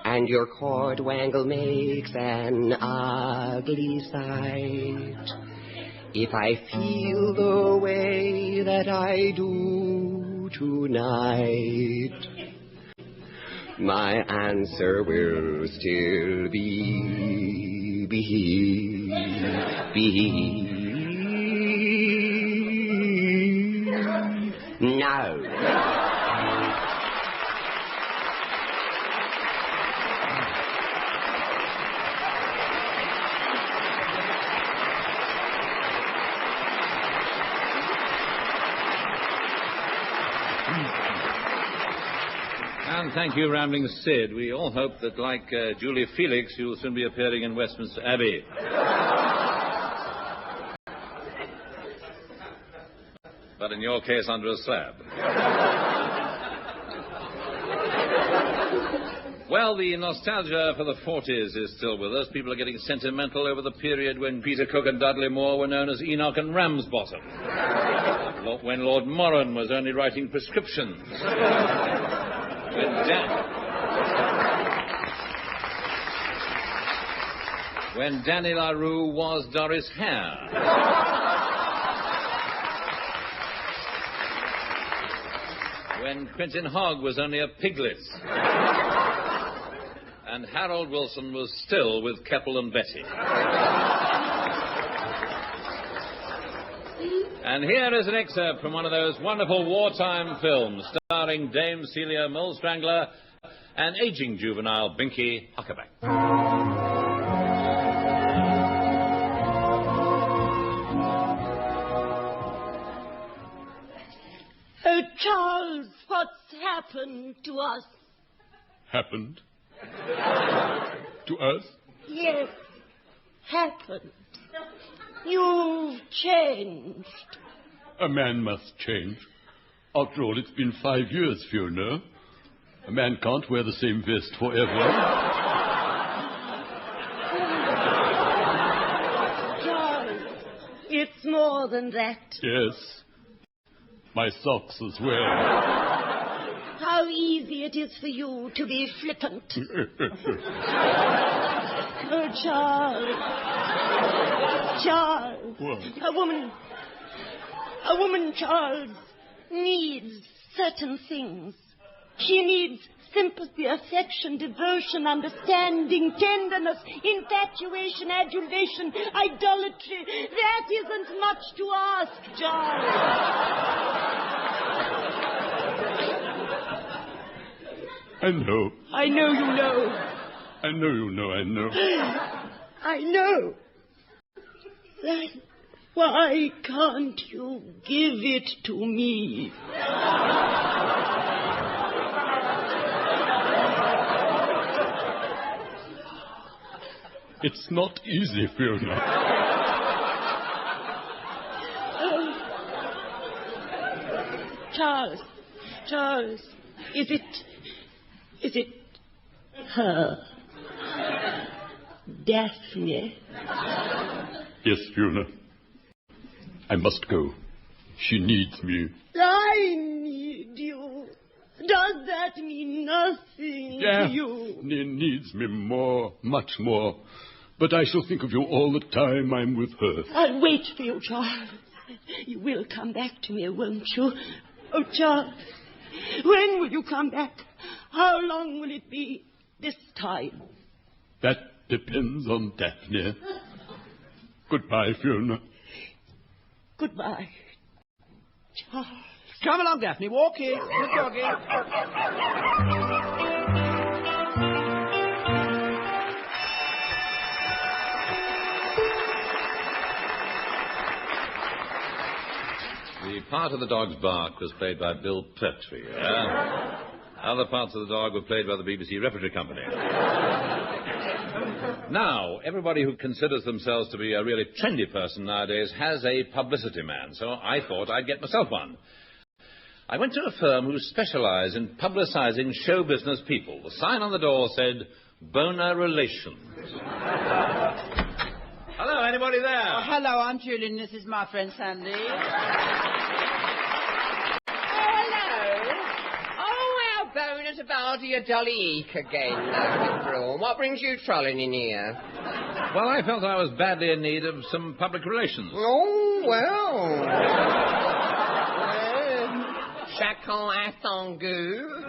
S14: and your cordwangle makes an ugly sight. If I feel the way that I do tonight, my answer will still be no.
S3: And thank you, Rambling Sid. We all hope that, like Julia Felix, you'll soon be appearing in Westminster Abbey. But in your case, under a slab. Well, the nostalgia for the 40s is still with us. People are getting sentimental over the period when Peter Cook and Dudley Moore were known as Enoch and Ramsbottom. When Lord Moran was only writing prescriptions. When Danny LaRue was Doris Hare. When Quentin Hogg was only a piglet. And Harold Wilson was still with Keppel and Betty. And here is an excerpt from one of those wonderful wartime films starring Dame Celia Millstrangler and aging juvenile Binky Huckaback.
S10: Oh, Charles, what's happened to us?
S15: Happened? To us?
S10: Yes, happened. You've changed.
S15: A man must change. After all, it's been 5 years, Fiona. A man can't wear the same vest forever.
S10: Charles, it's more than that.
S15: Yes. My socks as well.
S10: How easy it is for you to be flippant. Oh, Charles. Charles.
S15: What?
S10: A woman, Charles, needs certain things. She needs sympathy, affection, devotion, understanding, tenderness, infatuation, adulation, idolatry. That isn't much to ask, Charles.
S15: I know.
S10: I know you know.
S15: I know you know, I know.
S10: I know. Then why can't you give it to me?
S15: It's not easy, Fiona.
S10: Charles, is it her? Daphne?
S15: Yes, Fiona. I must go. She needs me.
S10: I need you. Does that mean nothing to you?
S15: Daphne needs me more, much more. But I shall think of you all the time I'm with her.
S10: I'll wait for you, Charles. You will come back to me, won't you? Oh, Charles, when will you come back? How long will it be this time?
S15: That depends on Daphne. Goodbye, Fiona.
S10: Goodbye, Charles.
S7: Come along, Daphne. Walk in. Good jogging.
S3: The part of the dog's bark was played by Bill Pertwee. Other parts of the dog were played by the BBC Repertory Company. Now, everybody who considers themselves to be a really trendy person nowadays has a publicity man, so I thought I'd get myself one. I went to a firm who specialise in publicising show business people. The sign on the door said, Boner Relations. Hello, anybody there?
S11: Oh, hello, I'm Julian. This is my friend Sandy.
S14: Bonus about your jolly eek again, Mr. Horne. What brings you trolling in here?
S3: Well, I felt I was badly in need of some public relations.
S14: Oh, well. Chacun a son goût.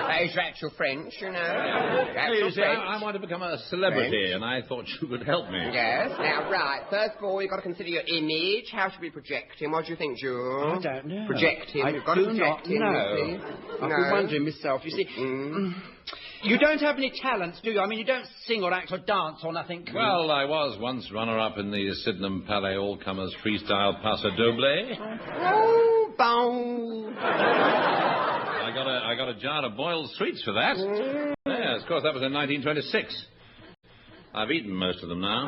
S14: That is actual French, you know.
S3: You see, I want to become a celebrity, and I thought you could help me.
S14: Yes. Now, right. First of all, you've got to consider your image. How should we project him? What do you think, Jules?
S11: I don't know.
S14: Project him. You've got to project him.
S11: No. I've been wondering myself. You see, you don't have any talents, do you? I mean, you don't sing or act or dance or nothing.
S3: Well, I was once runner-up in the Sydenham Palais All-Comers Freestyle Paso Doble.
S14: Oh, bow.
S3: I got a jar of boiled sweets for that. Yes, of course, that was in 1926. I've eaten most of them now.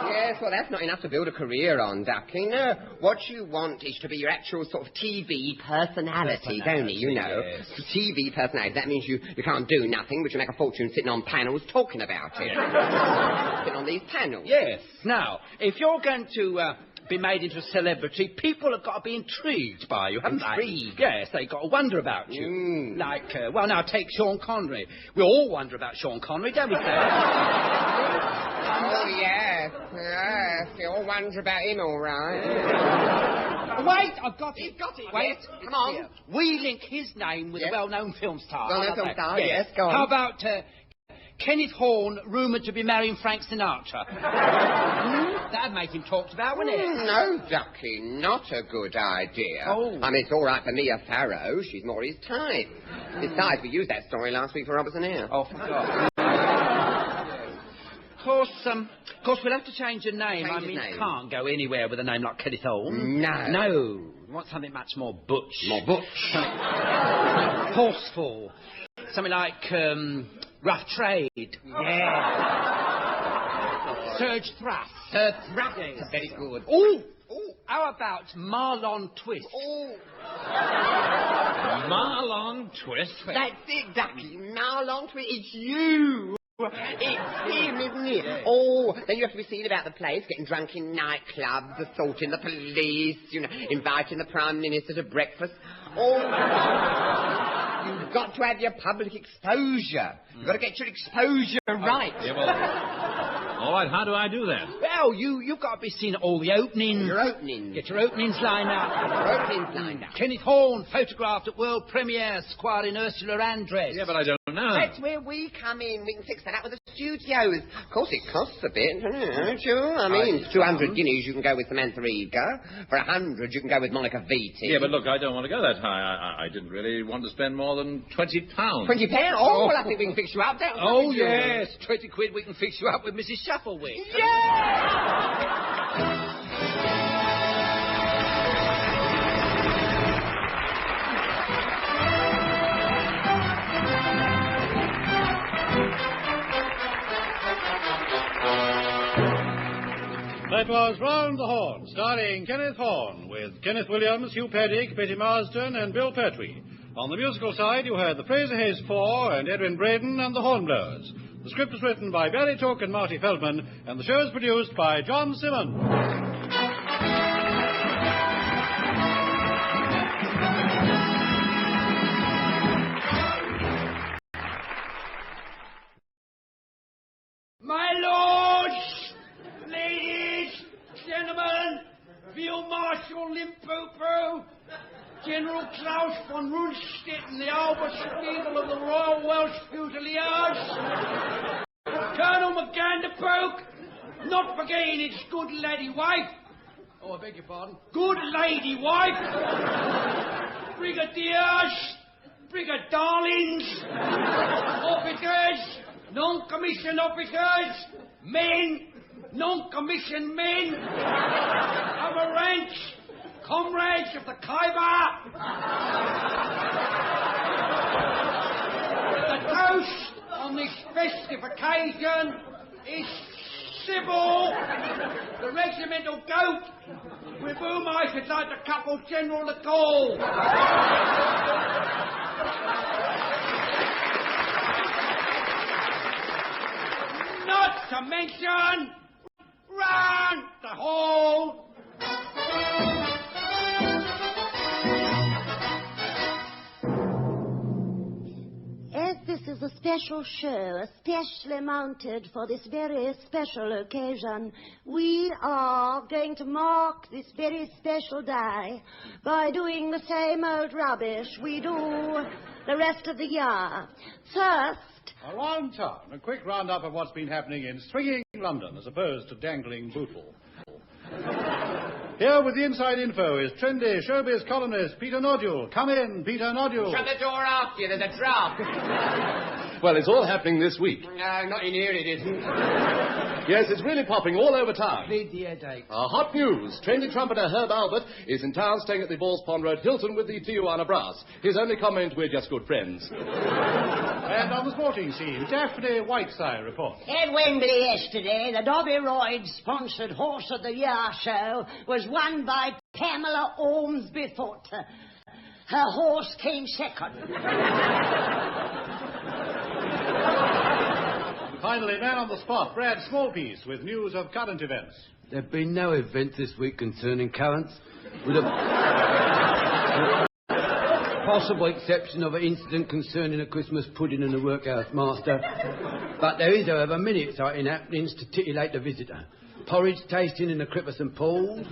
S14: Yes, well, that's not enough to build a career on, Ducky. No, what you want is to be your actual sort of TV personality, don't you? You know,
S11: yes.
S14: TV personality. That means you can't do nothing, but you make a fortune sitting on panels talking about it. Sitting on these panels.
S11: Yes. Now, if you're going to be made into a celebrity, people have got to be intrigued by you, haven't they?
S14: Intrigued?
S11: Yes, they've got to wonder about you. Like, well, now, take Sean Connery. We all wonder about Sean Connery, don't we, sir?
S14: Oh, yes. Yes, you all wonder about him, all right.
S11: Wait, I've got it.
S14: You've got it.
S11: Wait,
S14: Yes. Come on.
S11: Here. We link his name with a well-known film star.
S14: Well-known film star, yes, go on.
S11: How about Kenneth Horne, rumoured to be marrying Frank Sinatra? That'd make him talked about, wouldn't it?
S14: No, Ducky, not a good idea.
S11: Oh.
S14: I mean, it's all right for Mia Farrow. She's more his type. Besides, we used that story last week for Robertson Air.
S11: Oh, for God. Of course, we'll have to change your name.
S14: Change his
S11: you
S14: name.
S11: can't go anywhere with a name like Kenneth Horne.
S14: No.
S11: No. You want something much more butch.
S14: More butch.
S11: Something forceful. Something like, Rough Trade. Yeah. Surge Thrust.
S14: Surge Thrust. Yes. Very good.
S11: Ooh. How about Marlon Twist?
S14: Oh.
S3: Marlon Twist?
S14: That's it, Ducky. Marlon Twist. It's you. It's him, isn't it? Yeah. Oh, then you have to be seen about the place, getting drunk in nightclubs, assaulting the police, inviting the Prime Minister to breakfast. Oh, you've got to have your public exposure. You've got to get your exposure right.
S3: Yeah, well, all right, how do I do that?
S11: Well, you've got to be seen at all the openings.
S14: Your openings.
S11: Get your openings lined up.
S14: Your openings lined up.
S11: Kenneth Horne, photographed at world premiere, squiring Ursula Andress.
S3: Yeah, but I don't No.
S14: That's where we come in. We can fix that up with the studios. Of course, it costs a bit, doesn't it? Sure. I mean, 200 guineas you can go with Samantha Eager. For 100 you can go with Monica Vitti.
S3: Yeah, but look, I don't want to go that high. I didn't really want to spend more than £20.
S14: £20? Oh, well, I think we can fix you up, don't we?
S7: Oh, yes. 20 quid, we can fix you up with Mrs. Shufflewick.
S14: Yeah!
S8: That was Round the Horne, starring Kenneth Horne, with Kenneth Williams, Hugh Paddick, Betty Marsden, and Bill Pertwee. On the musical side, you heard the Fraser Hayes Four and Edwin Braden and the Hornblowers. The script was written by Barry Took and Marty Feldman, and the show is produced by John Simmons.
S7: My lords, ladies, gentlemen, Field Marshal Limpopo, General Klaus von Rundstedt, the Albert Spiegel of the Royal Welsh Fusiliers, Colonel McGanderpoke, not forgetting his good lady wife. Oh, I beg your pardon. Good lady wife. Brigadiers, brigadarlings, officers, non-commissioned officers, men, non-commissioned men, other ranks, comrades of the Khyber. The toast on this festive occasion is Sybil, the regimental goat, with whom I should like to couple General the Call. Not to mention, Round the Horne.
S10: As this is a special show, especially mounted for this very special occasion, we are going to mark this very special day by doing the same old rubbish we do the rest of the year. First,
S8: around town, a quick roundup of what's been happening in swinging London as opposed to dangling Bootle. Here with the inside info is trendy showbiz columnist Peter Nodule. Come in, Peter Nodule.
S14: Shut the door after you, there's a draft.
S13: Well, it's all happening this week.
S14: Not in here, it isn't.
S13: Yes, it's really popping all over town.
S7: Lead the headache.
S13: Hot news. Trendy trumpeter Herb Albert is in town staying at the Balls Pond Road Hilton with the Tijuana Brass. His only comment, we're just good friends.
S8: And on the sporting scene, Daphne Whiteside reports.
S12: At Wembley yesterday, the Dobby Royd-sponsored Horse of the Year show was won by Pamela Ormsby-Foot. Her horse came second.
S8: Finally, man on the spot, Brad Smallpiece, with news of current events.
S9: There have been no events this week concerning currents, with a possible exception of an incident concerning a Christmas pudding and a workhouse master. But there is, however, many exciting happenings to titillate the visitor. Porridge tasting in the Crippus and Paul's,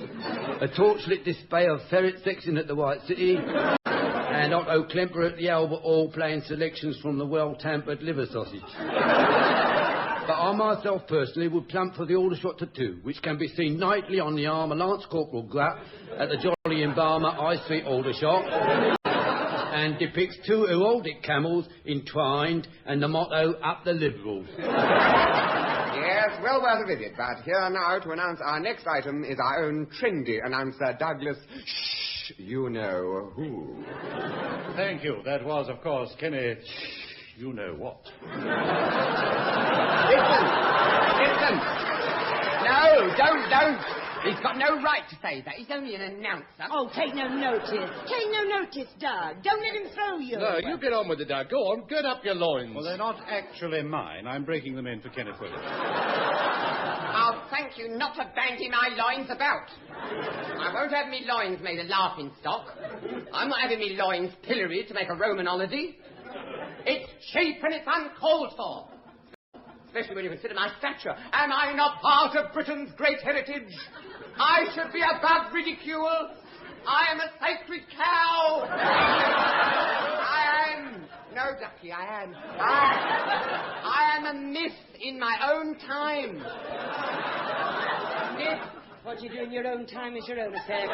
S9: a torchlit display of ferret section at the White City, and Otto Klemper at the Albert Hall playing selections from the well-tampered liver sausage. But I myself personally would plump for the Aldershot Tattoo, which can be seen nightly on the arm of Lance Corporal Grutt at the Jolly Embalmer High Street Aldershot, and depicts two heraldic camels entwined and the motto, Up the Liberals.
S14: Yes, well worth a visit, but here now to announce our next item is our own trendy announcer, Douglas you-know-who.
S8: Thank you. That was, of course, Kenneth you-know-what.
S14: Listen. No, don't. He's got no right to say that. He's only an announcer.
S10: Oh, take no notice. Take no notice, Doug. Don't let him throw you.
S13: No, you get on with it, Doug. Go on, gird up your loins.
S8: Well, they're not actually mine. I'm breaking them in for Kenneth Williams.
S14: I'll thank you not to bandy my loins about. I won't have me loins made a laughing stock. I'm not having me loins pilloried to make a Roman holiday. It's cheap and it's uncalled for. Especially when you consider my stature. Am I not part of Britain's great heritage? I should be above ridicule. I am a sacred cow. I am. No doubt. lucky I am. I am a myth in my own time. Myth.
S12: What you do in your own time is your own affair.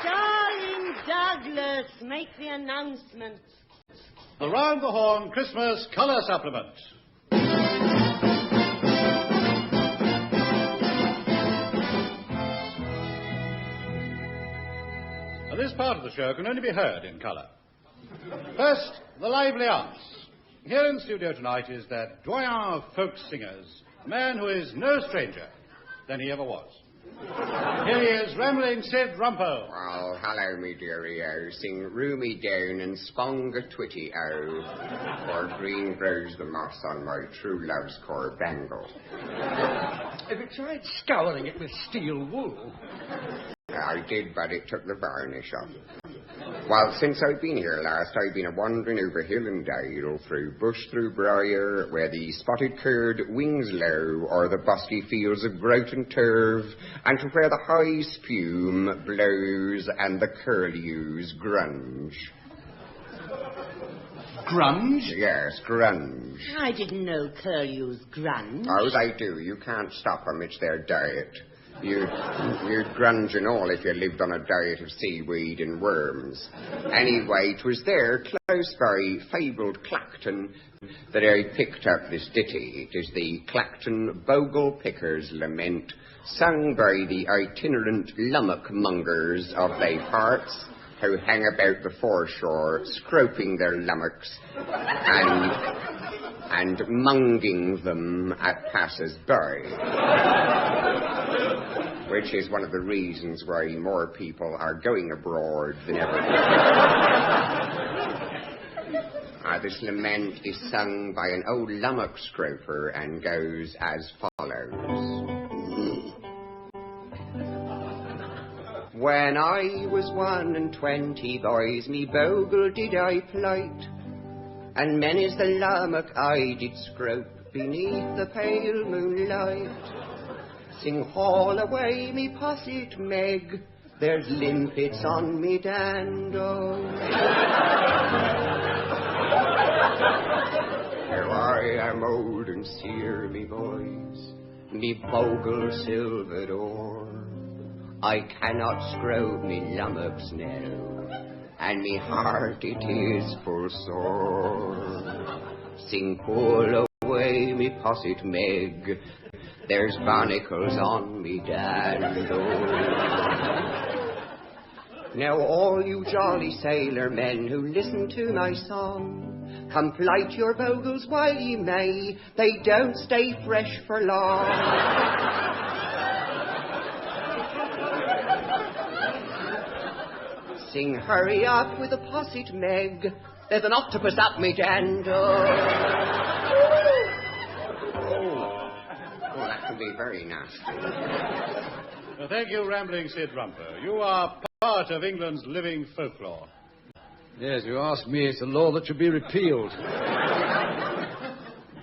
S12: Darling Douglas, make the announcement.
S8: The Round the Horne Christmas Colour Supplement. Now, this part of the show can only be heard in colour. First, the lively arts. Here in the studio tonight is that doyen of folk singers, a man who is no stranger than he ever was. Here he is, rambling Sid Rumpo.
S14: Oh, hello, me dearie-o. Sing roomy down and spong a twitty-o. For green grows the moss on my true love's core bangle.
S6: Have you tried scouring it with steel wool?
S14: I did, but it took the varnish off. Well, since I've been here last, I've been a-wandering over hill and dale, through bush, through briar, where the spotted curd wings low, or the bosky fields of grout and turf, and to where the high spume blows and the curlews grunge.
S12: Grunge?
S14: Yes, grunge.
S12: I didn't know curlews grunge.
S14: Oh, they do. You can't stop them. It's their diet. You'd grunge and all if you lived on a diet of seaweed and worms. Anyway, 'twas there, close by fabled Clacton, that I picked up this ditty. It is the Clacton Bogle Picker's Lament, sung by the itinerant lummock mongers of they parts, who hang about the foreshore, scroping their lummocks and munging them at passers-by. Which is one of the reasons why more people are going abroad than ever before. This lament is sung by an old lummock scroper and goes as follows. When I was 21, boys, me bogle did I plight, and many's the lummock I did scrope beneath the pale moonlight. Sing haul away me posset Meg, there's limpets on me dando. Here I am old and sere, me boys, me bogle silvered o'er. I cannot scrope me lummocks now, and me heart it is full sore. Sing pull away me posset Meg, there's barnacles on me dando. Now all you jolly sailor men who listen to my song, come plight your bogles while ye may, they don't stay fresh for long. Sing hurry up with a posset Meg, there's an octopus up me dando. Be very nasty.
S8: Well, thank you, rambling Sid Rumpo. You are part of England's living folklore.
S5: Yes, you ask me, it's a law that should be repealed.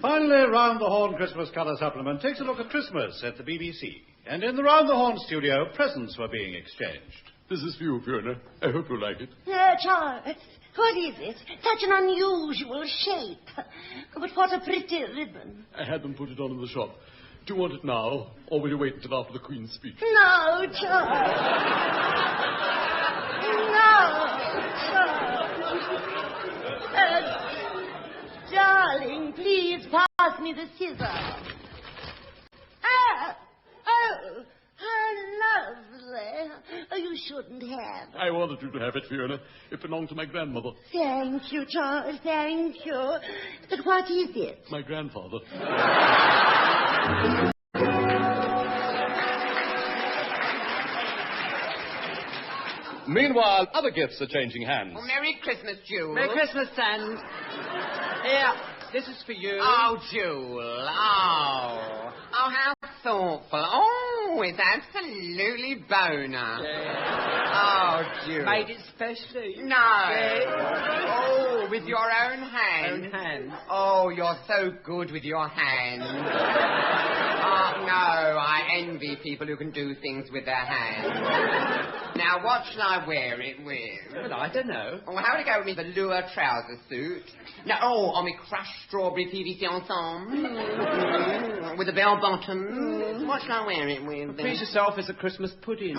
S8: Finally, Round the Horne Christmas Colour Supplement takes a look at Christmas at the BBC. And in the Round the Horne studio, presents were being exchanged.
S15: This is for you, Fiona. I hope you like it.
S10: Charles, what is it? Such an unusual shape. But what a pretty ribbon.
S15: I had them put it on in the shop. Do you want it now, or will you wait until after the Queen's speech?
S10: No, Charles. No, Charles. Darling, please pass me the scissors. Oh, how lovely. Oh, you shouldn't have.
S15: I wanted you to have it, Fiona. It belonged to my grandmother.
S10: Thank you, Charles, thank you. But what is it?
S15: My grandfather.
S13: Meanwhile, other gifts are changing hands.
S14: Oh, Merry Christmas, Jewel.
S6: Merry Christmas, Sans. Here, this is for you.
S14: Oh, Jewel. Oh, how thoughtful. Oh, it's absolutely boner. Oh, Jewel.
S6: Made it specially.
S14: No. Oh, with your own hands.
S6: Own hands.
S14: Oh, you're so good with your hands. No, I envy people who can do things with their hands. Now, what shall I wear it with?
S5: Well, I don't know.
S14: Oh, how would it go with me, the Lure trouser suit? No, or my crushed strawberry PVC ensemble? With a bell bottom? What shall I wear it with?
S5: Please yourself as a Christmas pudding.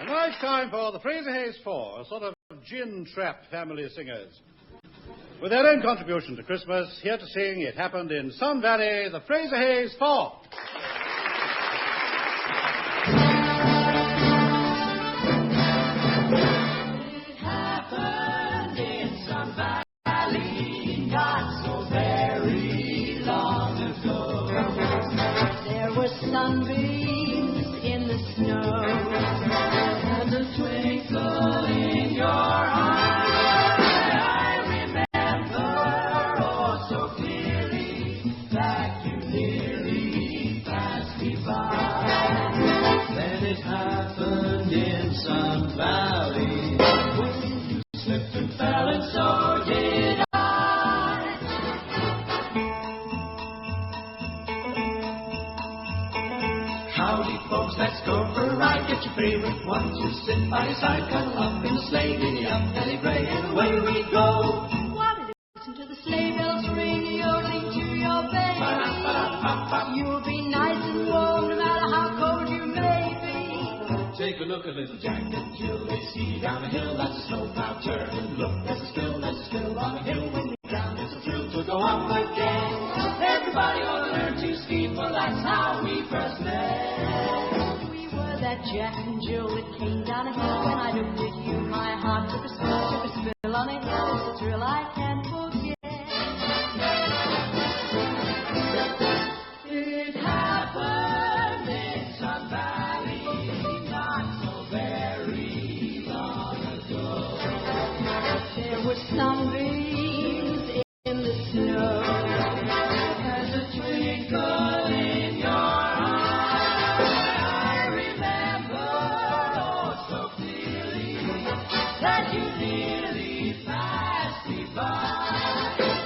S8: And now it's time for the Fraser Hayes Four, a sort of gin-trap family singers. With their own contribution to Christmas, here to sing It Happened in Sun Valley, the Fraser Hayes Four.
S1: It happened in Sun Valley, not so very long ago. There were sunbeams in the snow, and a twinkle in your eye. I remember, oh so clearly, that you nearly passed me by. Then it happened in Sun Valley, when you slipped and fell, and so did I. Howdy, folks, let's go for a ride. Get your favorite one to sit by your side. Cuddle up in a sleigh, giddy up, belly gray, and away we go. While we listen to the sleigh bells ring, yodeling to your baby. You'll be nice and warm, no matter how cold you may be. Take a look at little Jack and Jill. They ski down the hill, that's a snowplow turn. And look, there's a spill on the hill. When you're down, it's a thrill to go up again. Everybody ought to learn to ski, for that's how we first met. We were that Jack and Jill that came down a hill. When I looked at you, my heart took a spill on a hill. It's a thrill I can't forget. It happened in Sun Valley, not so very long ago. There were sunbeams in the snow, and a twinkle in your eye. I remember, oh so clearly, that you nearly passed me by.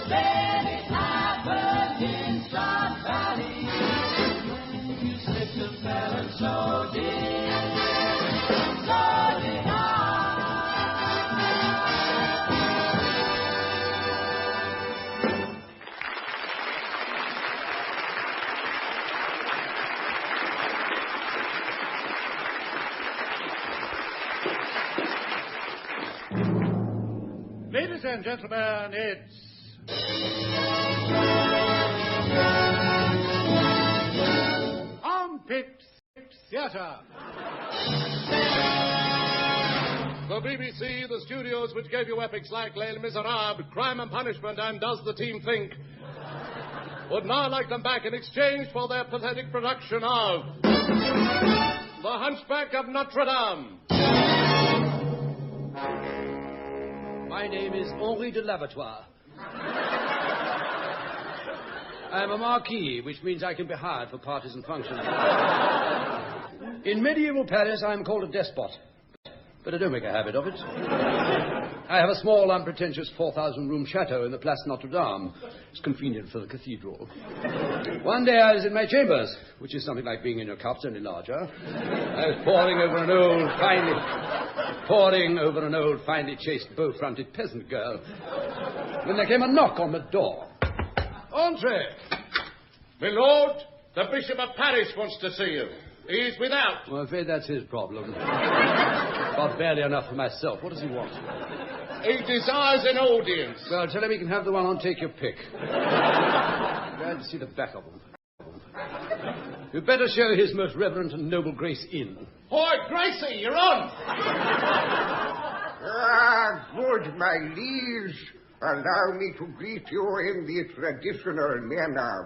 S1: Then it happened in Sun Valley, when you slipped and fell, and so did I.
S8: Ladies and gentlemen, it's... Armpit Theatre.
S2: The BBC, the studios which gave you epics like Les Miserables, Crime and Punishment, and Does the Team Think, would now like them back in exchange for their pathetic production of The Hunchback of Notre Dame.
S5: My name is Henri de Lavatoire. I am a marquis, which means I can be hired for parties and functions. In medieval Paris, I am called a despot, but I don't make a habit of it. I have a small, unpretentious 4,000-room chateau in the Place Notre Dame. It's convenient for the cathedral. One day I was in my chambers, which is something like being in your cups, only larger. I was poring over an old, finely chased, bow-fronted peasant girl, when there came a knock on the door.
S2: Entree. My lord, the Bishop of Paris wants to see you. He's without.
S5: Well, I'm afraid that's his problem. Got barely enough for myself. What does he want?
S2: He desires an audience.
S5: Well, tell him he can have the one on Take Your Pick. Glad to see the back of him. You'd better show his most reverend and noble grace in.
S2: Hi, Gracie, you're on.
S14: Good, my liege. Allow me to greet you in the traditional manner.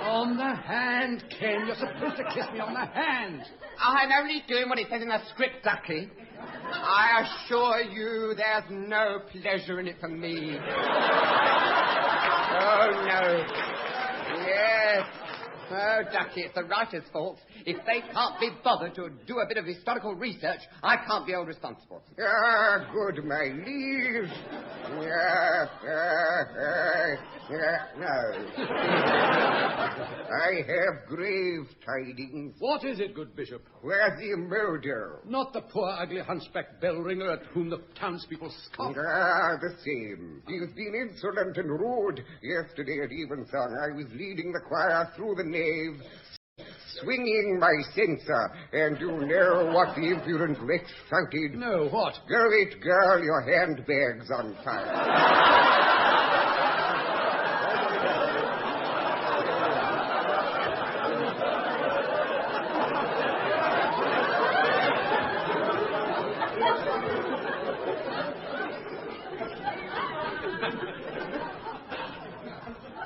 S5: On the hand, Ken. You're supposed to kiss me on the hand.
S14: I'm only doing what it says in the script, Ducky. I assure you there's no pleasure in it for me. Oh, no. Yes.
S16: Oh, Ducky, it's the writer's fault. If they can't be bothered to do a bit of historical research, I can't be held responsible.
S17: Ah, good, my liege. No. I have grave tidings.
S5: What is it, good bishop?
S17: Where's the murder?
S5: Not the poor, ugly, hunchback bell ringer at whom the townspeople scoff.
S17: Ah, the same. He's been insolent and rude. Yesterday at evensong, I was leading the choir through the nave, swinging my censer, and you know what the impudent wretch shouted?
S5: No, what?
S17: Great girl, your handbag's on fire.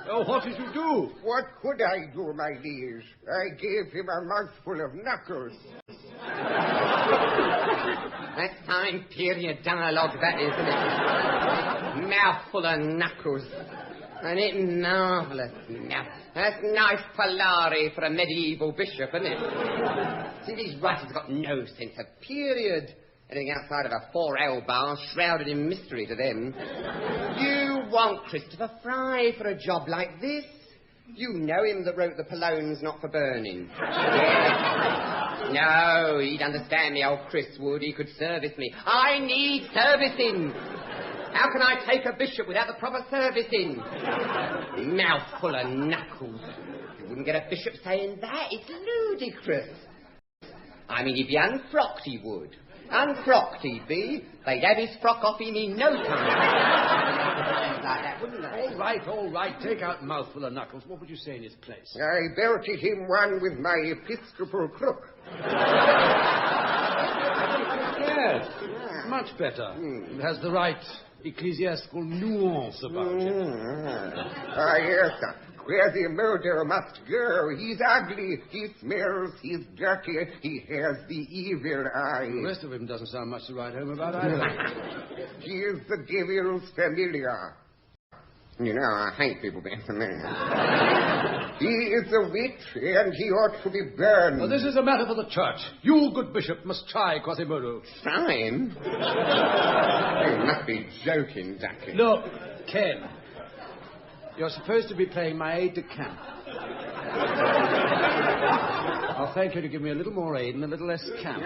S5: Oh, what did you do?
S17: What could I do, my liege? I gave him a mouthful of knuckles.
S16: That's time period dialogue, that is, isn't it? Mouthful of knuckles. And it marvellous. That's nice polari for a medieval bishop, isn't it? See, these writers have got no sense of period. Anything outside of a 4L bar shrouded in mystery to them. You want Christopher Fry for a job like this? You know him that wrote the Polognes Not for Burning. Yes. No, he'd understand me, old Chris would. He could service me. I need servicing. How can I take a bishop without the proper servicing? Mouthful of knuckles. You wouldn't get a bishop saying that. It's ludicrous. I mean, he'd be unfrocked, he would. Unfrocked he'd be. They'd have his frock off him in no time. Like that, wouldn't they?
S5: All right. Take out mouthful of knuckles. What would you say in his place?
S17: I belted him one with my episcopal crook.
S5: Yes, much better. It has the right ecclesiastical nuance about it.
S17: Ah, yes, sir. Where the murderer must go. He's ugly, he smells, he's dirty, he has the evil eye.
S5: The rest of him doesn't sound much to write home about either.
S17: He is the devil's familiar. You know, I hate people being familiar. He is a witch, and he ought to be burned.
S5: Well, this is a matter for the church. You, good bishop, must try Quasimodo.
S16: Try him? You must be joking, Ducky.
S5: Look, Ken. You're supposed to be playing my aide-de-camp. I'll thank you to give me a little more aid and a little less camp.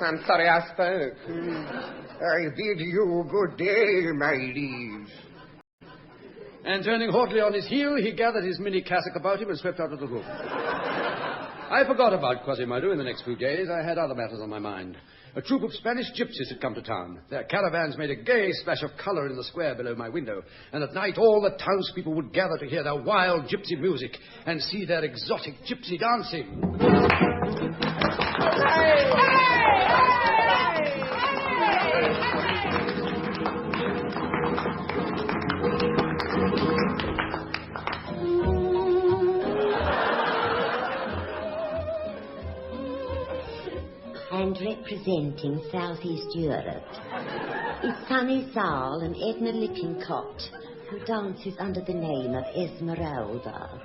S16: I'm sorry I spoke.
S17: I bid you good day, my liege.
S5: And turning haughtily on his heel, he gathered his mini cassock about him and swept out of the room. I forgot about Quasimodo in the next few days. I had other matters on my mind. A troop of Spanish gypsies had come to town. Their caravans made a gay splash of colour in the square below my window, and at night all the townspeople would gather to hear their wild gypsy music and see their exotic gypsy dancing.
S10: And representing Southeast Europe is Sunny Zal, an Edna Lippincott, who dances under the name of Esmeralda.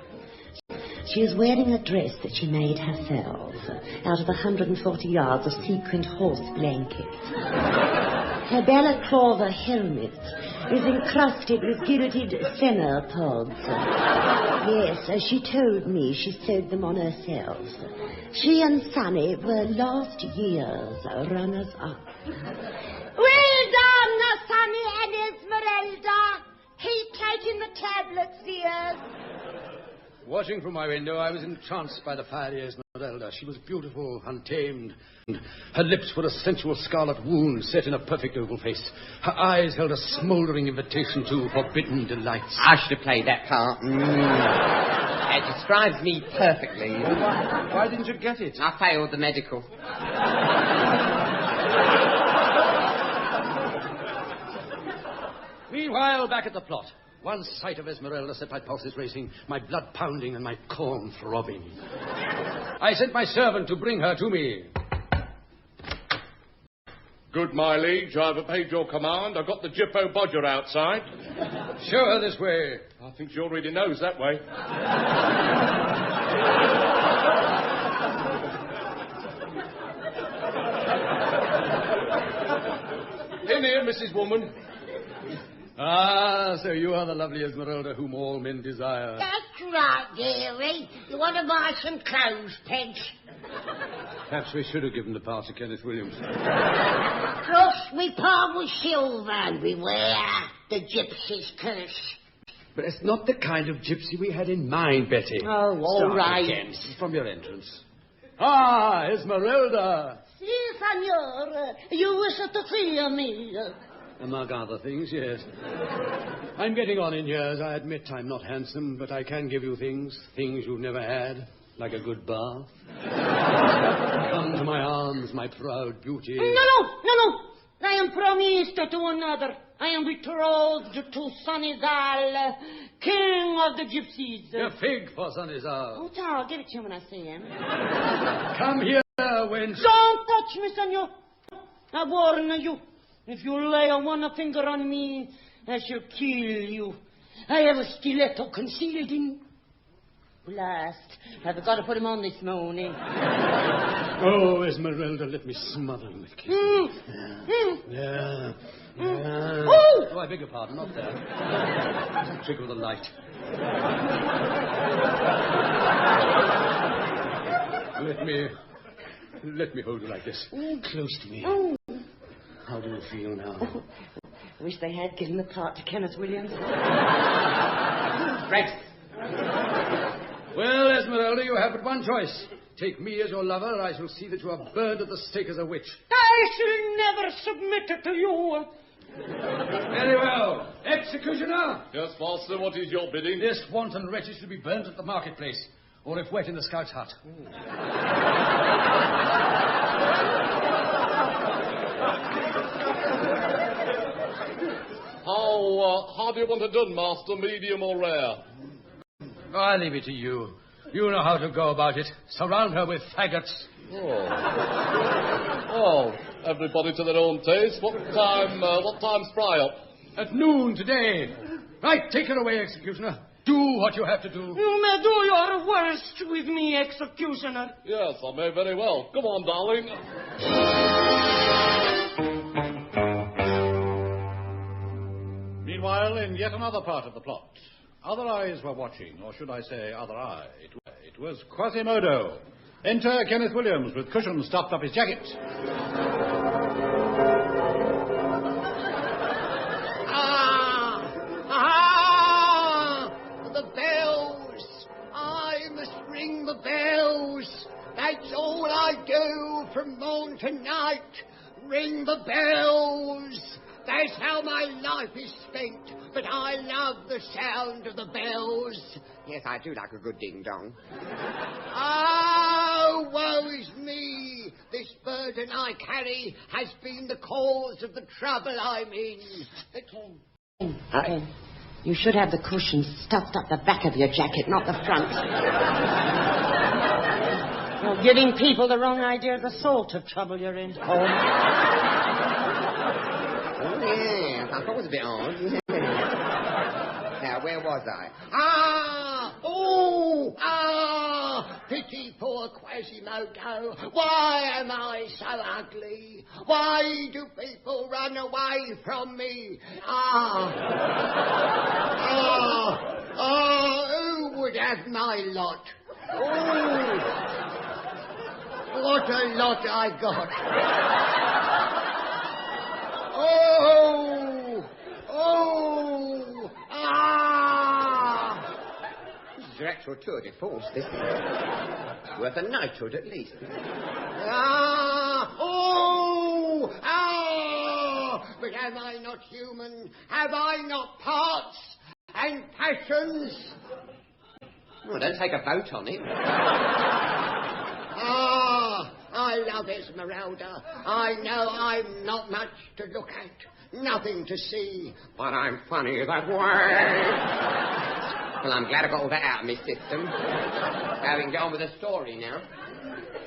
S10: She is wearing a dress that she made herself out of 140 yards of sequined horse blankets. Her balaclava helmet is encrusted with gilded fennel pods. Yes, as she told me, she sewed them on herself. She and Sunny were last year's runners-up.
S12: Well done, Sunny and Esmeralda. Keep taking the tablets, dears.
S5: Watching from my window, I was entranced by the fiery Esmeralda. She was beautiful, untamed, and her lips were a sensual scarlet wound set in a perfect oval face. Her eyes held a smouldering invitation to forbidden delights.
S16: I should have played that part. It describes me perfectly.
S5: Why didn't you get it?
S16: I failed the medical.
S5: Meanwhile, back at the plot. One sight of Esmeralda set my pulses racing, my blood pounding, and my corn throbbing. I sent my servant to bring her to me.
S13: Good, my liege. I've obeyed your command. I've got the Jippo Bodger outside.
S5: Show her this way.
S13: I think she already knows that way. In here, Mrs. Woman.
S5: Ah, so you are the lovely Esmeralda whom all men desire.
S12: That's right, dearie. You want to buy some clothes, Peg?
S5: Perhaps we should have given the part to Kenneth Williams.
S12: Cross me palm with silver and beware the gypsy's curse.
S5: But it's not the kind of gypsy we had in mind, Betty.
S12: Oh, all
S5: Start
S12: right.
S5: again, from your entrance. Ah, Esmeralda.
S12: Si, senor. You wish to see me.
S5: Among other things, yes. I'm getting on in years. I admit I'm not handsome, but I can give you things you've never had, like a good bath. Come to my arms, my proud beauty.
S12: No. I am promised to another. I am betrothed to Sonizal, king of the gypsies.
S5: A fig for Sonizal.
S12: Oh, I'll give it to him when I see him.
S5: Come here, wench.
S12: Don't touch me, senor. I warn you. If you lay one finger on me, I shall kill you. I have a stiletto concealed in... Blast. I've got to put him on this morning.
S5: Oh, Esmeralda, let me smother him with kisses. Yeah. Oh, I beg your pardon, not there. It's a trick of the light. Let me hold you like this. Close to me. How do you feel now?
S12: I wish they had given the part to Kenneth Williams.
S5: Right. Well, Esmeralda, you have but one choice. Take me as your lover, or I shall see that you are burned at the stake as a witch.
S12: I shall never submit to you.
S5: Very well. Executioner!
S13: Yes, master, what is your bidding?
S5: This wanton wretch is to be burnt at the marketplace, or if wet in the scout's hut.
S13: How do you want it done, master? Medium or rare?
S5: I leave it to you. You know how to go about it. Surround her with faggots.
S13: Oh, everybody to their own taste. What time's fry up?
S5: At noon today. Right, take her away, executioner. Do what you have to do.
S12: You may do your worst with me, executioner.
S13: Yes, I may very well. Come on, darling.
S8: Meanwhile, in yet another part of the plot, other eyes were watching, or should I say other eye. It was Quasimodo. Enter Kenneth Williams with cushions stuffed up his jacket.
S7: The bells. I must ring the bells. That's all I do from morn to night. Ring the bells. That's how my life is spent. But I love the sound of the bells.
S14: Yes, I do like a good ding-dong.
S7: Oh, woe is me. This burden I carry has been the cause of the trouble I'm in.
S12: You should have the cushions stuffed up the back of your jacket, not the front. You're giving people the wrong idea of the sort of trouble you're in.
S14: Oh, yes, I thought it was a bit odd. Now, where was I?
S7: Pity poor Quasimodo. Why am I so ugly? Why do people run away from me? Who would have my lot? What a lot I got.
S14: This is your actual tour de force, this is. Worth a knighthood at least.
S7: But am I not human? Have I not parts and passions?
S14: Oh, don't take a vote on it.
S7: I love Esmeralda. I know I'm not much to look at, nothing to see, but I'm funny that way.
S16: Well, I'm glad I got all that out of my system. Now we can get on with the story now.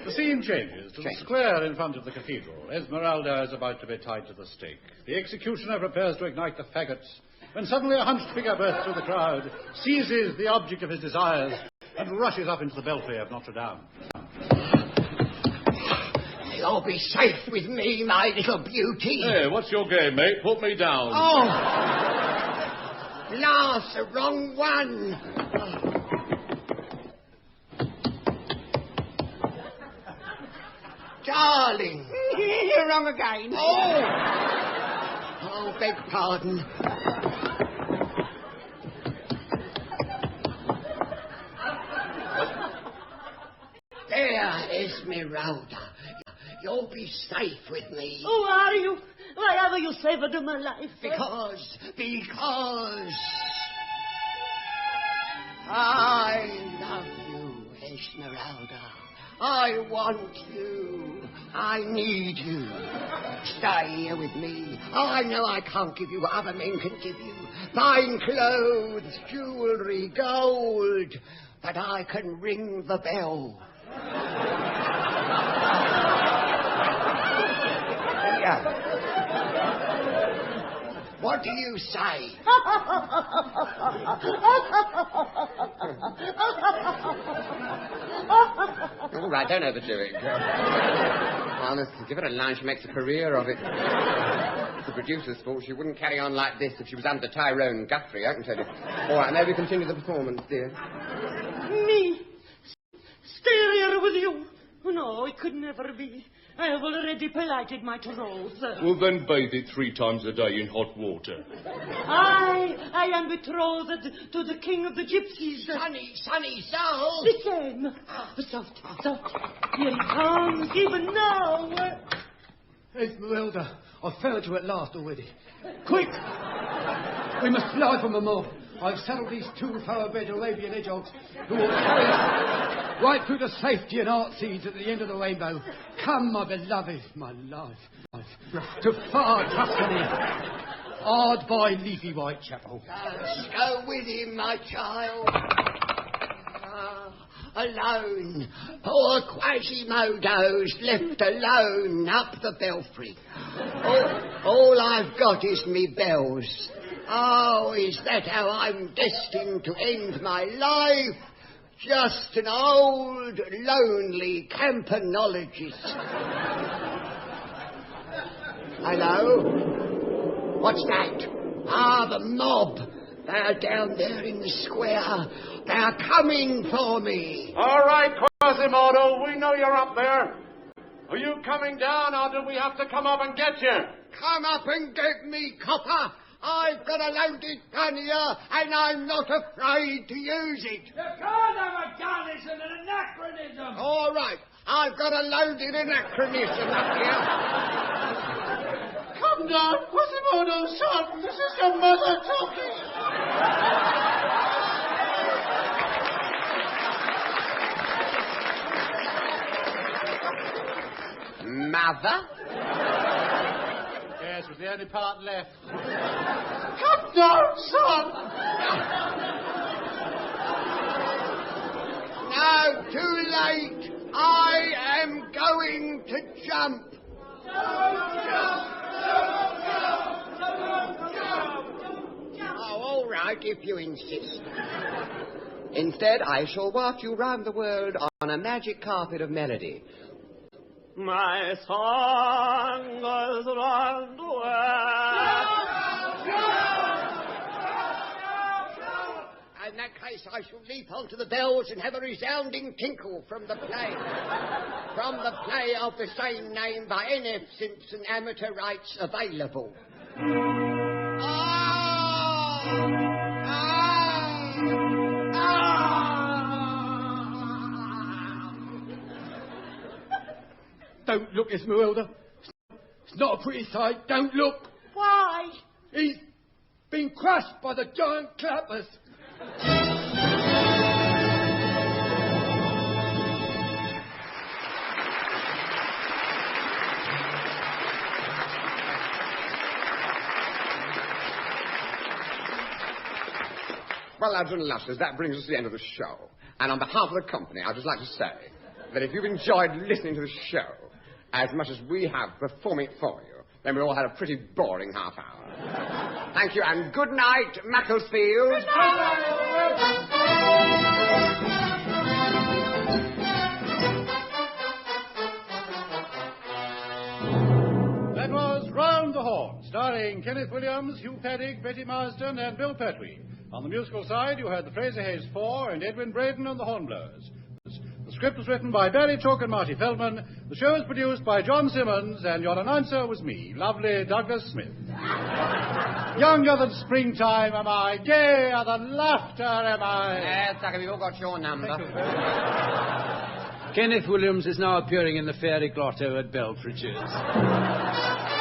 S8: The scene changes to the square in front of the cathedral. Esmeralda is about to be tied to the stake. The executioner prepares to ignite the faggots, when suddenly a hunched figure bursts through the crowd, seizes the object of his desires, and rushes up into the belfry of Notre Dame.
S7: You'll be safe with me, my little beauty.
S13: Hey, what's your game, mate? Put me down.
S7: Oh! Last, the wrong one. Darling.
S12: You're wrong again.
S7: Oh, beg pardon. There, Esmeralda. You'll be safe with me.
S12: Who are you? Why ever you saved my life?
S7: Because I love you, Esmeralda. I want you. I need you. Stay here with me. I know I can't give you what other men can give you. Fine clothes, jewellery, gold. But I can ring the bell. What do you say?
S16: All right, don't overdo it. Honestly, give her a line. She makes a career of it. The producer's fault. She wouldn't carry on like this if she was under Tyrone Guthrie, I can tell you. All right, now we continue the performance, dear.
S12: Me? Stay here with you? No, it could never be. I have already plighted my troth.
S13: Well, then bathe it 3 times a day in hot water.
S12: I am betrothed to the king of the gypsies.
S7: Sunny soul.
S12: The same. Soft. Here he comes, even now.
S18: Esmeralda, I've found you at last already. Quick! We must fly from the mob. I've saddled these 2 thoroughbred Arabian hedgehogs who will carry us right through the safety and art seeds at the end of the rainbow. Come, my beloved, my life, to far Tuscany, hard by leafy Whitechapel.
S7: Go with him, my child. Alone. Poor Quasimodo's left alone up the belfry. All I've got is me bells. Oh, is that how I'm destined to end my life? Just an old, lonely campanologist. Hello? What's that? Ah, the mob. They're down there in the square. They're coming for me.
S2: All right, Quasimodo, we know you're up there. Are you coming down, or do we have to come up and get you?
S7: Come up and get me, copper. I've got a loaded gun here, and I'm not afraid to use it.
S3: You can't have a gun, it's an anachronism.
S7: All right, I've got a loaded anachronism up here.
S2: Come down, Quasimodo, son. This is your mother talking.
S16: Mother?
S8: Yes, it was the only part left.
S2: Come down, son.
S7: No, too late. I am going to jump. Oh, all right, if you insist.
S16: Instead, I shall walk you round the world on a magic carpet of melody. My song goes round the world.
S7: In that case, I shall leap onto the bells and have a resounding tinkle from the play. From the play of the same name by N.F. Simpson, amateur rights available.
S18: Don't look, Esmeralda. It's not a pretty sight. Don't look.
S12: Why?
S18: He's been crushed by the giant clappers.
S2: Well, lads and lasses, that brings us to the end of the show. And on behalf of the company, I'd just like to say that if you've enjoyed listening to the show as much as we have performing it for you, then we all had a pretty boring half hour. Thank you, and good night, Macclesfield. Good night.
S8: That was Round the Horne, starring Kenneth Williams, Hugh Paddick, Betty Marsden, and Bill Pertwee. On the musical side, you heard the Fraser Hayes Four and Edwin Braden and the Hornblowers. The script was written by Barry Took and Marty Feldman. The show was produced by John Simmons, and your announcer was me, lovely Douglas Smith. Younger than springtime am I, gayer than laughter am I.
S16: Yes, Tucker, we've all got your number.
S5: Kenneth Williams is now appearing in the Fairy Grotto at Belfridge's.